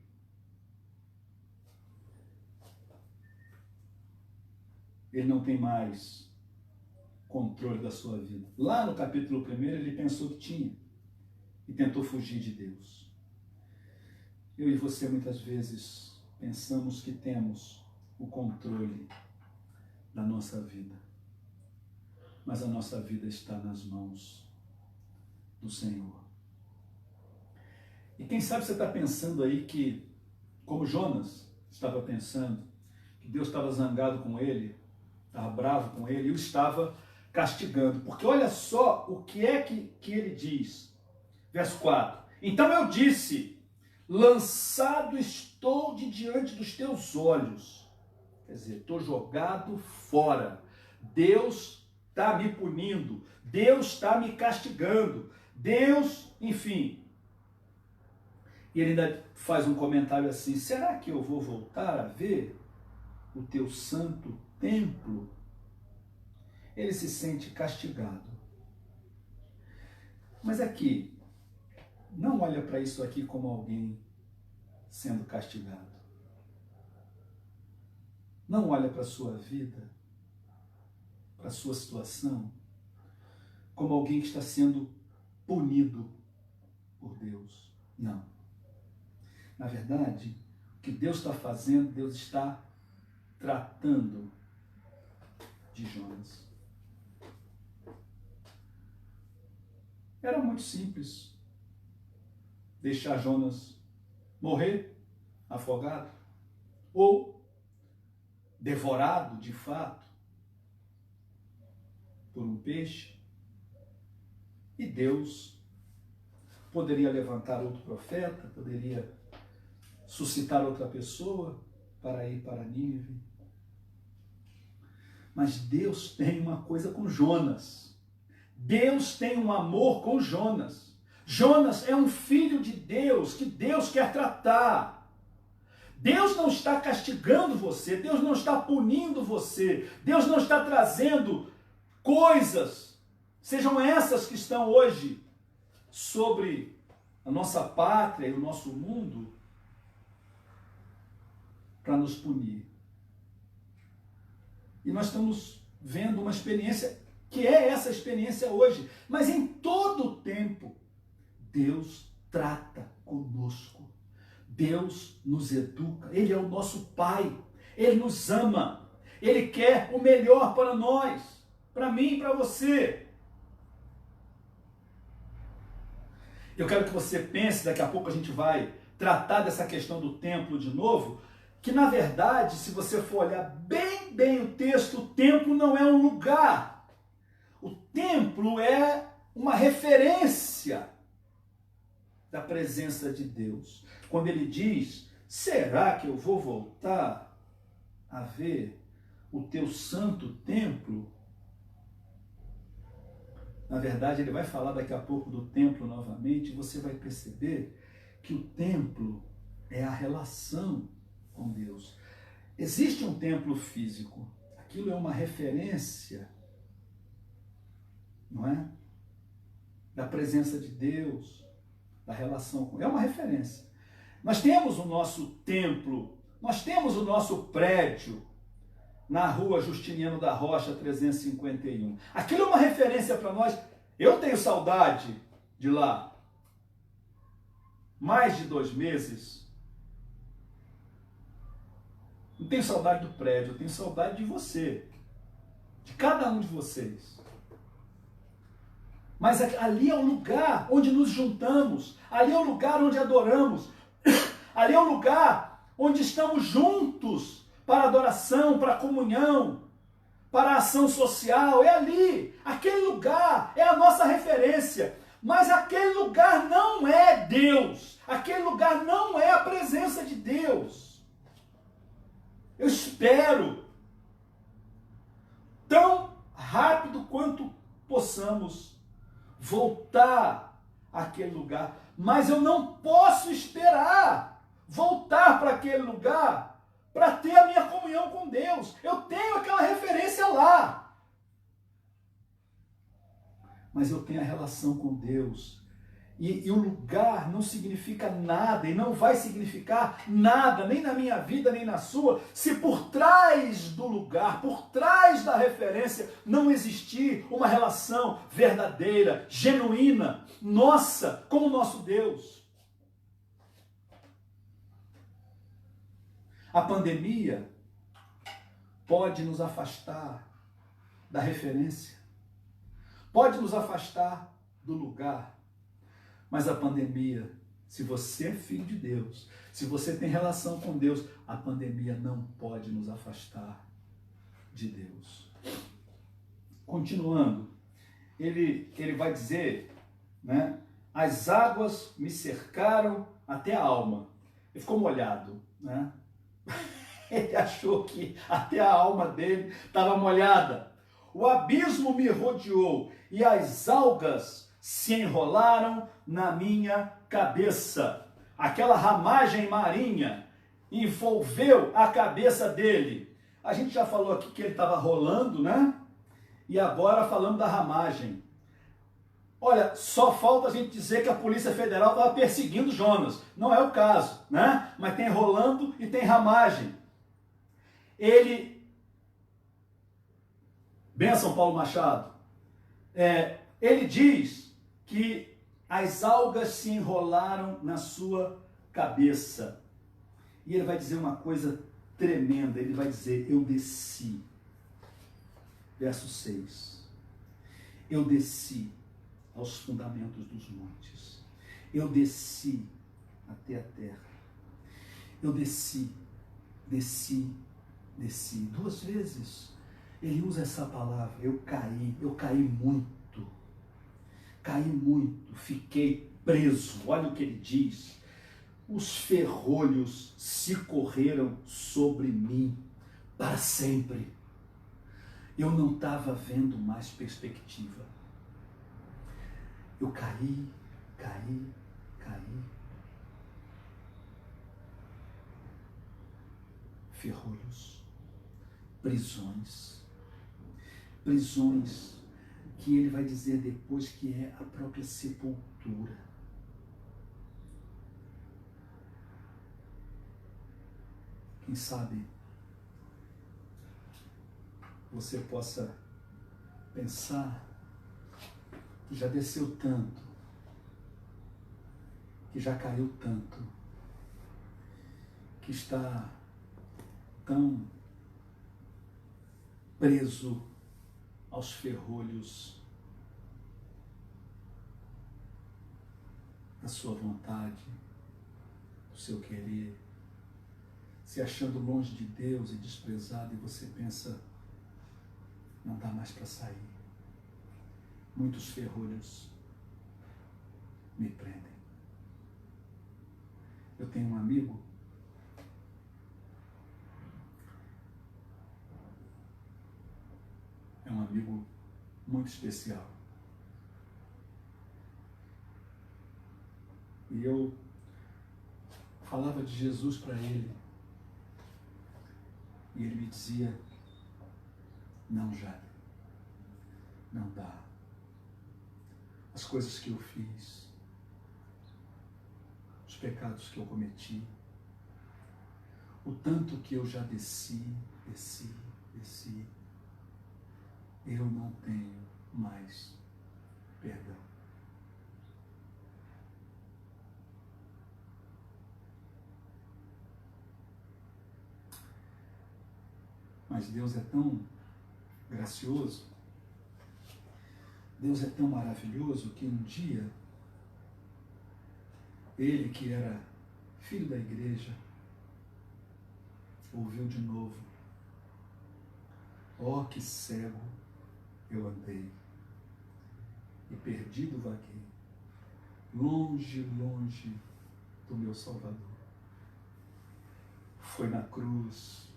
[SPEAKER 1] Ele não tem mais controle da sua vida. Lá no capítulo 1 ele pensou que tinha e tentou fugir de Deus. Eu e você muitas vezes pensamos que temos o controle da nossa vida, mas a nossa vida está nas mãos do Senhor. E quem sabe você está pensando aí que, como Jonas estava pensando, que Deus estava zangado com ele, estava bravo com ele e o estava castigando. Porque olha só o que é que ele diz. Verso 4. Então eu disse: lançado estou de diante dos teus olhos. Quer dizer, estou jogado fora. Deus está me punindo. Deus está me castigando. Deus, enfim. E ele ainda faz um comentário assim: será que eu vou voltar a ver o teu santo templo? Ele se sente castigado. Mas aqui, não olha para isso aqui como alguém sendo castigado. Não olha para a sua vida, para a sua situação, como alguém que está sendo punido por Deus. Não. Na verdade, o que Deus está fazendo, Deus está tratando de Jonas. Era muito simples deixar Jonas morrer afogado ou devorado de fato por um peixe, e Deus poderia levantar outro profeta, poderia suscitar outra pessoa para ir para Nínive. Mas Deus tem uma coisa com Jonas. Deus tem um amor com Jonas. Jonas é um filho de Deus, que Deus quer tratar. Deus não está castigando você, Deus não está punindo você, Deus não está trazendo coisas, sejam essas que estão hoje sobre a nossa pátria e o nosso mundo, para nos punir. E nós estamos vendo uma experiência que é essa experiência hoje, mas em todo o tempo, Deus trata conosco. Deus nos educa, Ele é o nosso Pai, Ele nos ama, Ele quer o melhor para nós, para mim e para você. Eu quero que você pense, daqui a pouco a gente vai tratar dessa questão do templo de novo, que na verdade, se você for olhar bem o texto, o templo não é um lugar. O templo é uma referência da presença de Deus. Quando ele diz, será que eu vou voltar a ver o teu santo templo? Na verdade, ele vai falar daqui a pouco do templo novamente, e você vai perceber que o templo é a relação com Deus. Existe um templo físico, aquilo é uma referência, não é? Da presença de Deus, da relação com Deus, é uma referência. Nós temos o nosso templo, nós temos o nosso prédio na rua Justiniano da Rocha 351. Aquilo é uma referência para nós. Eu tenho saudade de lá. Mais de 2 meses. Não tenho saudade do prédio, eu tenho saudade de você. De cada um de vocês. Mas ali é o lugar onde nos juntamos. Ali é o lugar onde adoramos. Ali é o lugar onde estamos juntos para adoração, para comunhão, para ação social. É ali. Aquele lugar é a nossa referência. Mas aquele lugar não é Deus. Aquele lugar não é a presença de Deus. Eu espero, tão rápido quanto possamos, voltar àquele lugar. Mas eu não posso esperar voltar para aquele lugar para ter a minha comunhão com Deus. Eu tenho aquela referência lá. Mas eu tenho a relação com Deus. E o lugar não significa nada e não vai significar nada, nem na minha vida, nem na sua, se por trás do lugar, por trás da referência, não existir uma relação verdadeira, genuína, nossa, com o nosso Deus. A pandemia pode nos afastar da referência, pode nos afastar do lugar. Mas a pandemia, se você é filho de Deus, se você tem relação com Deus, a pandemia não pode nos afastar de Deus. Continuando, ele vai dizer, né? As águas me cercaram até a alma. Ele ficou molhado, né? Ele achou que até a alma dele estava molhada. O abismo me rodeou e as algas se enrolaram na minha cabeça. Aquela ramagem marinha envolveu a cabeça dele. A gente já falou aqui que ele estava rolando, né? E agora falando da ramagem. Olha, só falta a gente dizer que a Polícia Federal estava perseguindo Jonas. Não é o caso, né? Mas tem rolando e tem ramagem. Benção, Paulo Machado. Ele diz que as algas se enrolaram na sua cabeça. E ele vai dizer uma coisa tremenda. Ele vai dizer, eu desci. Verso 6. Eu desci aos fundamentos dos montes. Eu desci até a terra. Eu desci. 2 vezes. Ele usa essa palavra, eu caí muito. Caí muito, fiquei preso. Olha o que ele diz. Os ferrolhos se correram sobre mim para sempre. Eu não estava vendo mais perspectiva. Eu caí. cair. Ferrolhos, prisões que ele vai dizer depois que é a própria sepultura. Quem sabe você possa pensar que já desceu tanto, que já caiu tanto, que está tão preso aos ferrolhos da sua vontade, do seu querer, se achando longe de Deus e desprezado, e você pensa, não dá mais para sair. Muitos ferrolhos me prendem. Eu tenho um amigo muito especial. E eu falava de Jesus para ele. E ele me dizia, não, Jade, não dá. As coisas que eu fiz, os pecados que eu cometi, o tanto que eu já desci, eu não tenho mais perdão. Mas Deus é tão gracioso, Deus é tão maravilhoso que um dia, ele que era filho da igreja, ouviu de novo, ó que cego eu andei, e perdido vaguei, longe do meu Salvador. Foi na cruz,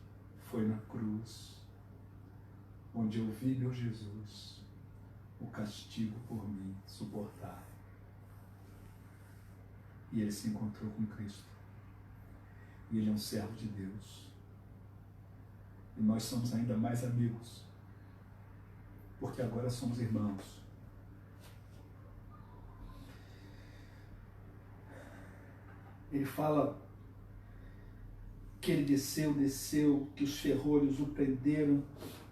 [SPEAKER 1] onde eu vi meu Jesus, o castigo por mim suportar. E ele se encontrou com Cristo. E ele é um servo de Deus. E nós somos ainda mais amigos, porque agora somos irmãos. Ele fala que ele desceu, que os ferrolhos o prenderam,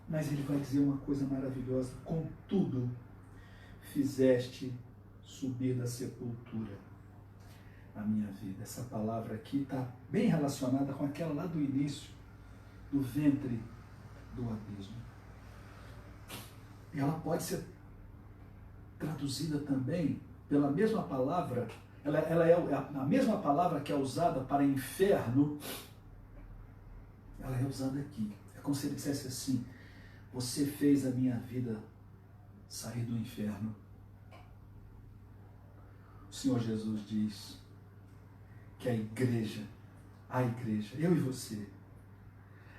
[SPEAKER 1] mas ele vai dizer uma coisa maravilhosa: contudo, fizeste subir da sepultura a minha vida. Essa palavra aqui está bem relacionada com aquela lá do início, do ventre do abismo. E ela pode ser traduzida também pela mesma palavra, ela é a mesma palavra que é usada para inferno, ela é usada aqui. É como se ele dissesse assim: você fez a minha vida sair do inferno. O Senhor Jesus diz que a igreja, eu e você,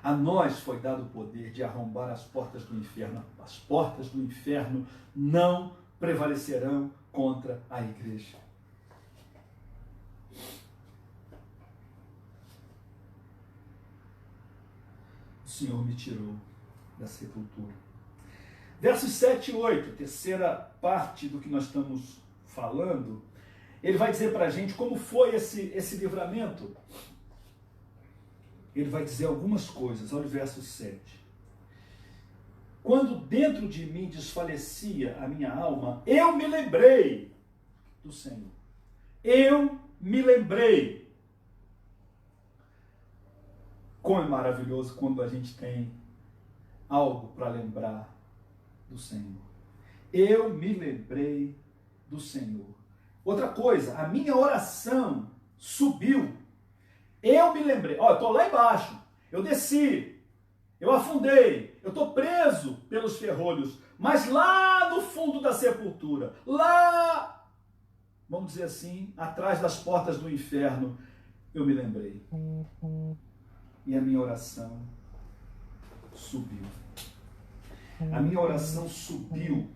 [SPEAKER 1] a nós foi dado o poder de arrombar as portas do inferno. As portas do inferno não prevalecerão contra a igreja. O Senhor me tirou da sepultura. Versos 7 e 8, terceira parte do que nós estamos falando, ele vai dizer para a gente como foi esse livramento. Ele vai dizer algumas coisas. Olha o verso 7. Quando dentro de mim desfalecia a minha alma, eu me lembrei do Senhor. Eu me lembrei. Como é maravilhoso quando a gente tem algo para lembrar do Senhor. Eu me lembrei do Senhor. Outra coisa, a minha oração subiu. Eu me lembrei. Eu estou lá embaixo. Eu desci. Eu afundei. Eu estou preso pelos ferrolhos. Mas lá no fundo da sepultura, lá, vamos dizer assim, atrás das portas do inferno, eu me lembrei. E a minha oração subiu. A minha oração subiu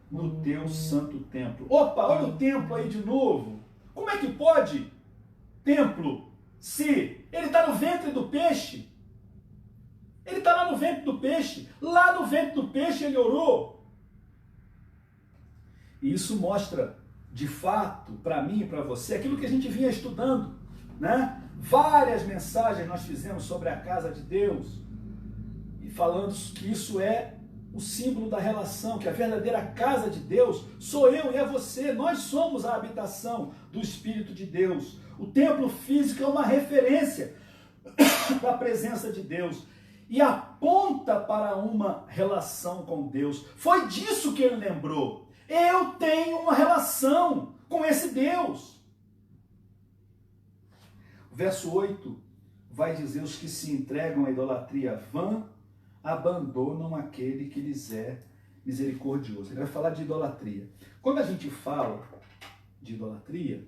[SPEAKER 1] no teu santo templo. Opa, olha o templo aí de novo. Como é que pode templo se ele está no ventre do peixe? Ele está lá no ventre do peixe. Lá no ventre do peixe ele orou. E isso mostra, de fato, para mim e para você, aquilo que a gente vinha estudando, né? Várias mensagens nós fizemos sobre a casa de Deus, e falando que isso é o símbolo da relação, que a verdadeira casa de Deus sou eu e é você. Nós somos a habitação do Espírito de Deus. O templo físico é uma referência da presença de Deus e aponta para uma relação com Deus. Foi disso que ele lembrou. Eu tenho uma relação com esse Deus. O verso 8 vai dizer: os que se entregam à idolatria vã abandonam aquele que lhes é misericordioso. Ele vai falar de idolatria. Quando a gente fala de idolatria,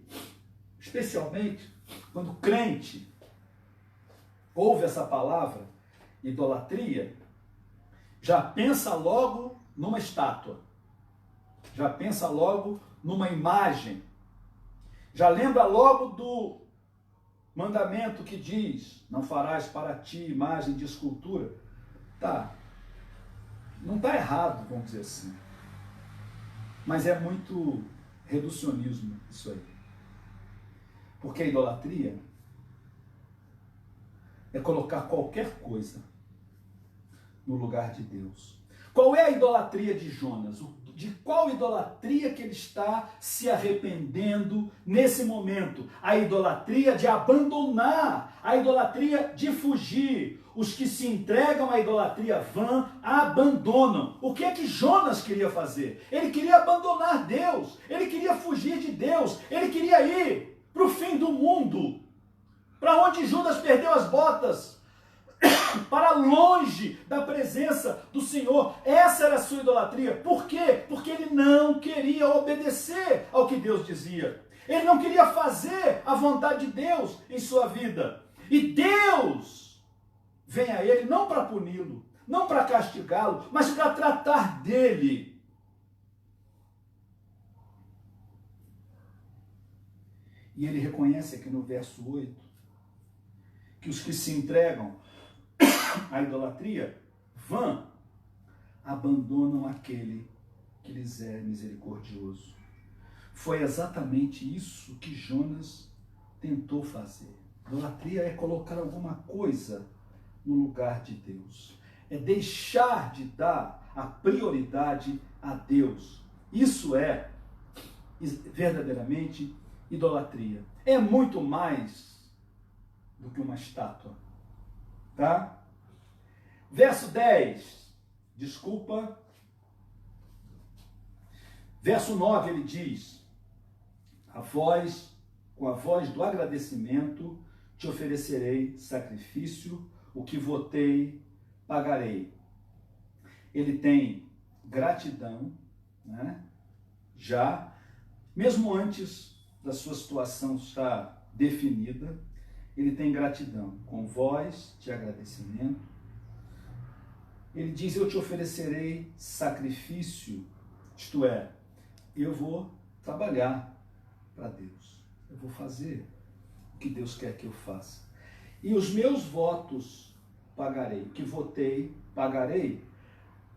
[SPEAKER 1] especialmente quando o crente ouve essa palavra, idolatria, já pensa logo numa estátua, já pensa logo numa imagem, já lembra logo do mandamento que diz: não farás para ti imagem de escultura. Tá, não está errado, vamos dizer assim, mas é muito reducionismo isso aí, porque a idolatria é colocar qualquer coisa no lugar de Deus. Qual é a idolatria de Jonas? De qual idolatria que ele está se arrependendo nesse momento? A idolatria de abandonar, a idolatria de fugir. Os que se entregam à idolatria vã abandonam. O que é que Jonas queria fazer? Ele queria abandonar Deus, ele queria fugir de Deus, ele queria ir para o fim do mundo, para onde Judas perdeu as botas, para longe da presença do Senhor. Essa era a sua idolatria. Por quê? Porque ele não queria obedecer ao que Deus dizia. Ele não queria fazer a vontade de Deus em sua vida. E Deus vem a ele não para puni-lo, não para castigá-lo, mas para tratar dele. E ele reconhece aqui no verso 8 que os que se entregam à idolatria vã abandonam aquele que lhes é misericordioso. Foi exatamente isso que Jonas tentou fazer. Idolatria é colocar alguma coisa no lugar de Deus. É deixar de dar a prioridade a Deus. Isso é verdadeiramente idolatria. É muito mais do que uma estátua. Tá? Verso 10. Desculpa. Verso 9 ele diz: com a voz do agradecimento te oferecerei sacrifício, o que votei, pagarei. Ele tem gratidão, né? Já, mesmo antes da sua situação estar definida, ele tem gratidão, com voz de agradecimento. Ele diz: eu te oferecerei sacrifício, isto é, eu vou trabalhar para Deus, eu vou fazer o que Deus quer que eu faça. E os meus votos pagarei, o que votei, pagarei.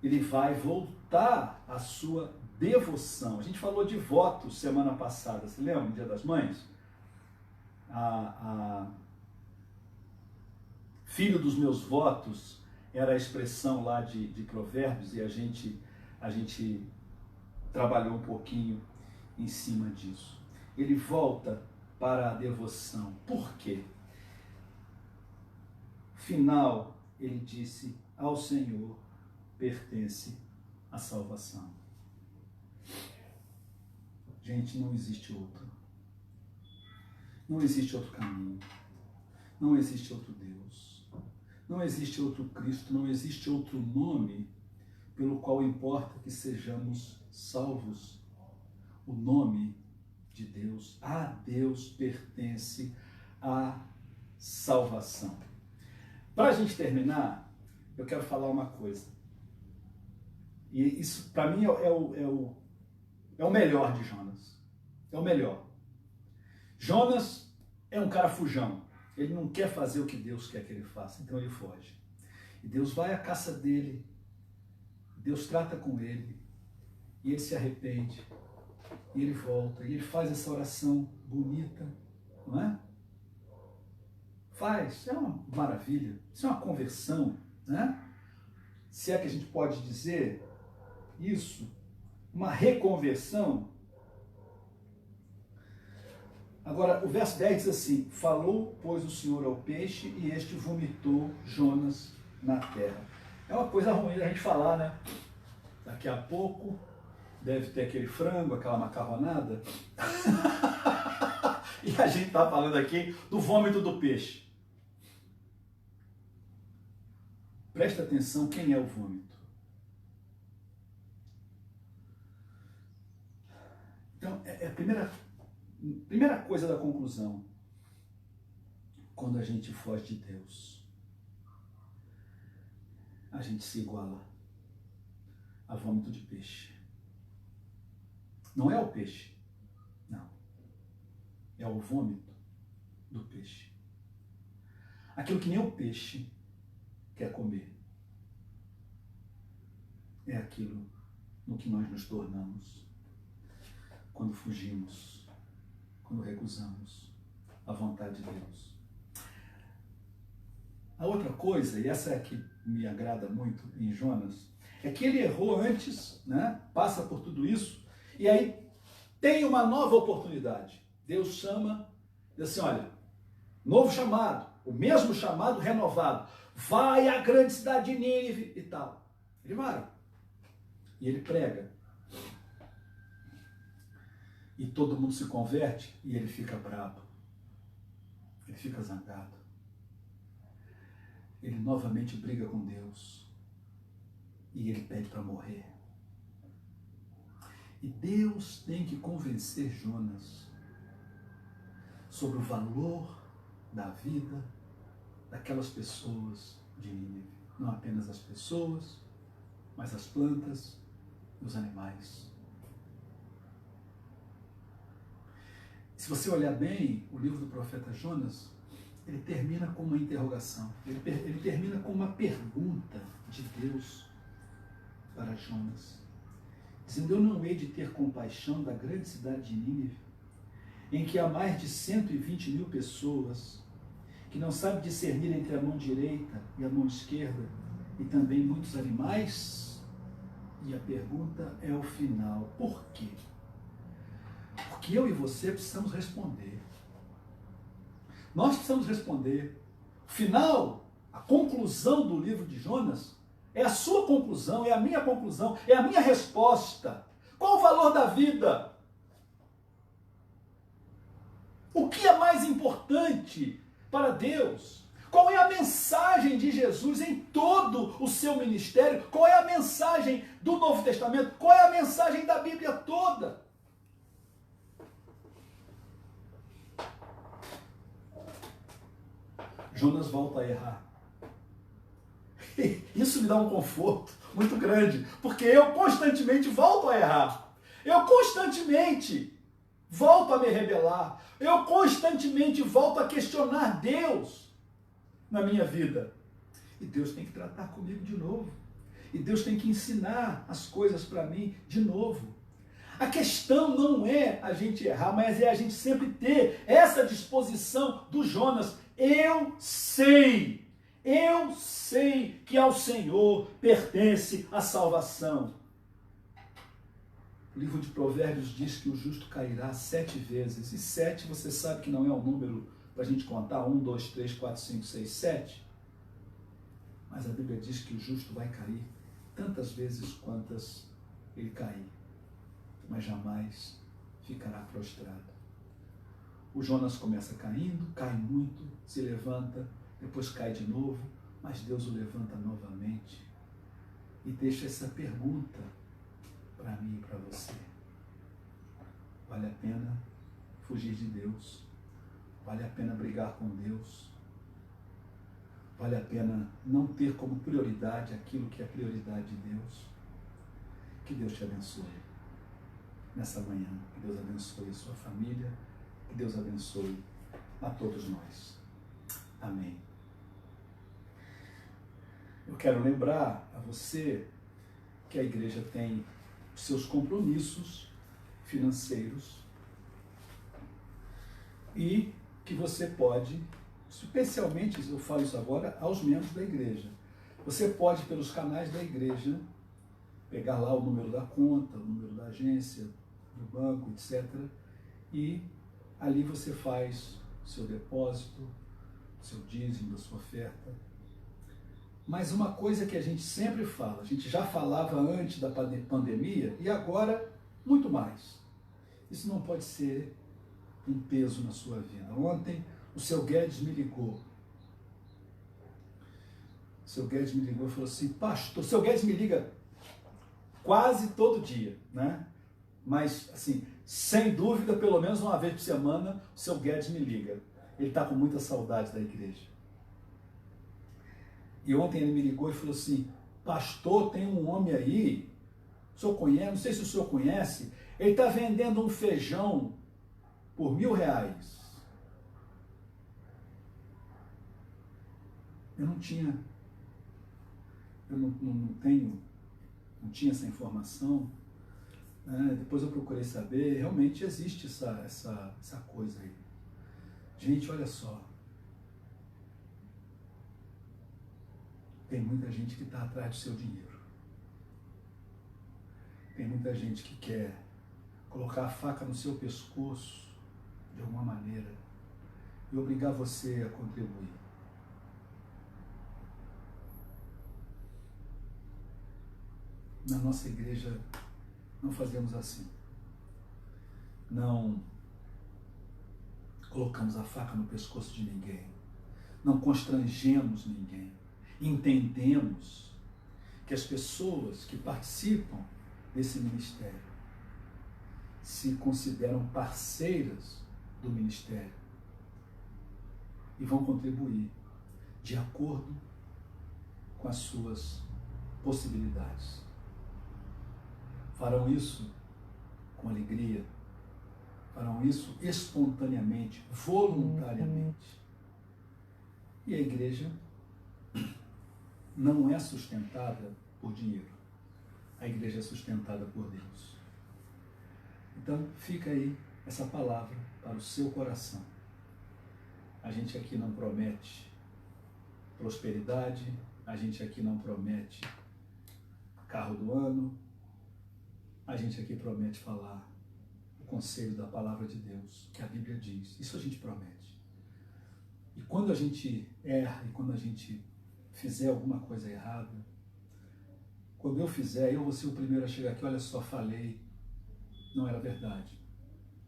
[SPEAKER 1] Ele vai voltar à sua devoção. A gente falou de votos semana passada, se lembra, no Dia das Mães? Filho dos meus votos era a expressão lá de Provérbios, e a gente trabalhou um pouquinho em cima disso. Ele volta para a devoção. Por quê? Final, ele disse: ao Senhor pertence a salvação. Gente, não existe outro. Não existe outro caminho. Não existe outro Deus. Não existe outro Cristo. Não existe outro nome pelo qual importa que sejamos salvos. O nome de Deus. A Deus pertence a salvação. Para a gente terminar, eu quero falar uma coisa. E isso, para mim, é é o melhor de Jonas. É o melhor. Jonas é um cara fujão. Ele não quer fazer o que Deus quer que ele faça, então ele foge. E Deus vai à caça dele, Deus trata com ele, e ele se arrepende, e ele volta, e ele faz essa oração bonita, não é? Faz, é uma maravilha, isso é uma conversão, né? Se é que a gente pode dizer isso, uma reconversão. Agora, o verso 10 diz assim: falou, pois, o Senhor ao peixe, e este vomitou Jonas na terra. É uma coisa ruim a gente falar, né? Daqui a pouco deve ter aquele frango, aquela macarronada. E a gente está falando aqui do vômito do peixe. Presta atenção, quem é o vômito? Então, é a primeira coisa da conclusão, quando a gente foge de Deus, a gente se iguala a vômito de peixe. Não é o peixe, não. É o vômito do peixe. Aquilo que nem o peixe quer comer. É aquilo no que nós nos tornamos quando fugimos, quando recusamos a vontade de Deus. A outra coisa, e essa é a que me agrada muito em Jonas, é que ele errou antes, né? Passa por tudo isso, e aí tem uma nova oportunidade. Deus chama, diz assim, olha, novo chamado, o mesmo chamado renovado, vai à grande cidade de Nínive e tal. Ele vai, e ele prega, e todo mundo se converte, e ele fica bravo, ele fica zangado, ele novamente briga com Deus, e ele pede para morrer. E Deus tem que convencer Jonas sobre o valor da vida daquelas pessoas de Nínive. Não apenas as pessoas, mas as plantas e os animais. Se você olhar bem o livro do profeta Jonas, ele termina com uma interrogação. Ele termina com uma pergunta de Deus para Jonas, dizendo: eu não hei de ter compaixão da grande cidade de Nínive, em que há mais de 120 mil pessoas, que não sabem discernir entre a mão direita e a mão esquerda, e também muitos animais? E a pergunta é o final: por quê? Porque eu e você precisamos responder. Nós precisamos responder. O final, a conclusão do livro de Jonas, é a sua conclusão, é a minha conclusão, é a minha resposta. Qual o valor da vida? O que é mais importante para Deus? Qual é a mensagem de Jesus em todo o seu ministério? Qual é a mensagem do Novo Testamento? Qual é a mensagem da Bíblia toda? Jonas volta a errar. Isso me dá um conforto muito grande, porque eu constantemente volto a errar. Eu constantemente volto a me rebelar. Eu constantemente volto a questionar Deus na minha vida. E Deus tem que tratar comigo de novo. E Deus tem que ensinar as coisas para mim de novo. A questão não é a gente errar, mas é a gente sempre ter essa disposição do Jonas. Eu sei que ao Senhor pertence a salvação. O livro de Provérbios diz que o justo cairá 7 vezes. E 7 você sabe que não é um número para a gente contar. 1, 2, 3, 4, 5, 6, 7. Mas a Bíblia diz que o justo vai cair tantas vezes quantas ele cair, mas jamais ficará prostrado. O Jonas começa caindo, cai muito, se levanta, depois cai de novo, mas Deus o levanta novamente e deixa essa pergunta para mim e para você. Vale a pena fugir de Deus? Vale a pena brigar com Deus? Vale a pena não ter como prioridade aquilo que é prioridade de Deus? Que Deus te abençoe. nessa manhã. Que Deus abençoe a sua família, que Deus abençoe a todos nós. Amém. Eu quero lembrar a você que a igreja tem os seus compromissos financeiros e que você pode, especialmente, eu falo isso agora, aos membros da igreja. Você pode, pelos canais da igreja, pegar lá o número da conta, o número da agência, do banco, etc. E ali você faz o seu depósito, o seu dízimo, a sua oferta. Mas uma coisa que a gente sempre fala, a gente já falava antes da pandemia e agora muito mais. Isso não pode ser um peso na sua vida. Ontem o seu Guedes me ligou. O seu Guedes me ligou e falou assim, pastor, o seu Guedes me liga quase todo dia, né? Mas, assim, sem dúvida, pelo menos uma vez por semana, o seu Guedes me liga. Ele está com muita saudade da igreja. E ontem ele me ligou e falou assim, pastor, tem um homem aí, o senhor conhece, não sei se o senhor conhece, ele está vendendo um feijão por R$1.000. Eu não tinha, não tinha essa informação. Depois eu procurei saber, realmente existe essa coisa aí. Gente, olha só. Tem muita gente que está atrás do seu dinheiro. Tem muita gente que quer colocar a faca no seu pescoço, de alguma maneira, e obrigar você a contribuir. Na nossa igreja, não fazemos assim. Não colocamos a faca no pescoço de ninguém. Não constrangemos ninguém. Entendemos que as pessoas que participam desse ministério se consideram parceiras do ministério e vão contribuir de acordo com as suas possibilidades. Farão isso com alegria, farão isso espontaneamente, voluntariamente. E a igreja não é sustentada por dinheiro. A igreja é sustentada por Deus. Então, fica aí essa palavra para o seu coração. A gente aqui não promete prosperidade, a gente aqui não promete carro do ano, a gente aqui promete falar o conselho da palavra de Deus, que a Bíblia diz. Isso a gente promete. E quando a gente erra, e quando a gente fizer alguma coisa errada, quando eu fizer, eu vou ser o primeiro a chegar aqui, olha só, falei, não era verdade,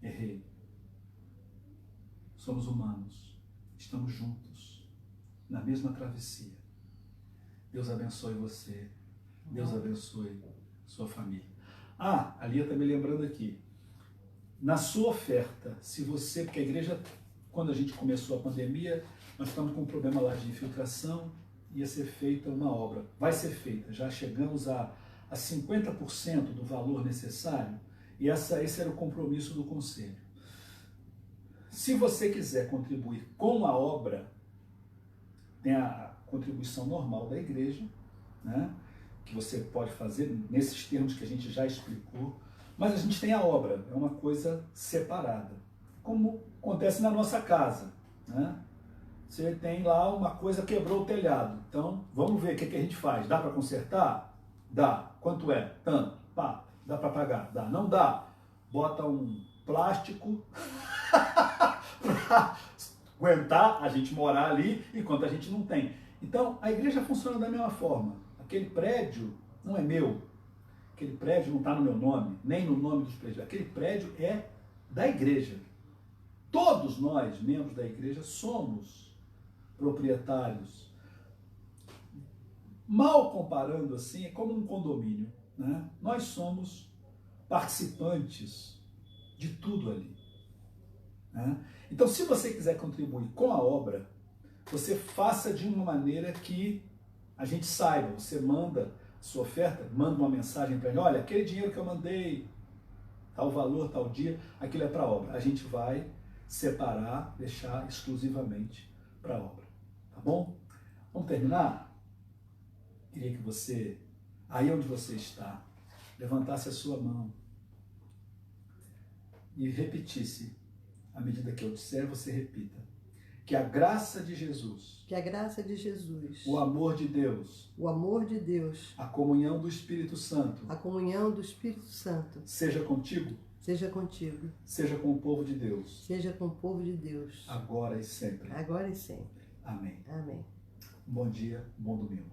[SPEAKER 1] errei. Somos humanos, estamos juntos, na mesma travessia. Deus abençoe você, Deus abençoe sua família. A Lia está me lembrando aqui, na sua oferta, se você, porque a igreja, quando a gente começou a pandemia, nós estamos com um problema lá de infiltração, ia ser feita uma obra, vai ser feita, já chegamos a 50% do valor necessário, e esse era o compromisso do conselho. Se você quiser contribuir com a obra, tem a contribuição normal da igreja, né, que você pode fazer nesses termos que a gente já explicou, mas a gente tem a obra, é uma coisa separada, como acontece na nossa casa, né? Você tem lá uma coisa, quebrou o telhado, então vamos ver o que a gente faz, dá para consertar? Dá. Quanto é? Tanto. Pá, dá para pagar? Dá. Não dá? Bota um plástico para aguentar a gente morar ali enquanto a gente não tem. Então a igreja funciona da mesma forma. Aquele prédio não é meu, aquele prédio não está no meu nome, nem no nome dos prédios, aquele prédio é da igreja. Todos nós, membros da igreja, somos proprietários. Mal comparando assim, é como um condomínio, né? Nós somos participantes de tudo ali, né? Então, se você quiser contribuir com a obra, você faça de uma maneira que a gente saiba. Você manda sua oferta, manda uma mensagem para ele, olha, aquele dinheiro que eu mandei tal valor, tal dia, aquilo é para a obra. A gente vai separar, deixar exclusivamente para a obra. Tá bom? Vamos terminar? Queria que você, aí onde você está, levantasse a sua mão e repetisse. À medida que eu disser, você repita. Que a graça de Jesus,
[SPEAKER 2] Que a graça de Jesus,
[SPEAKER 1] o amor de Deus,
[SPEAKER 2] o amor de Deus,
[SPEAKER 1] a comunhão do Espírito Santo,
[SPEAKER 2] a comunhão do Espírito Santo,
[SPEAKER 1] seja contigo,
[SPEAKER 2] seja contigo,
[SPEAKER 1] seja com o povo de Deus,
[SPEAKER 2] seja com o povo de Deus,
[SPEAKER 1] agora e sempre.
[SPEAKER 2] agora e sempre.
[SPEAKER 1] Amém.
[SPEAKER 2] Amém.
[SPEAKER 1] Bom dia, bom domingo.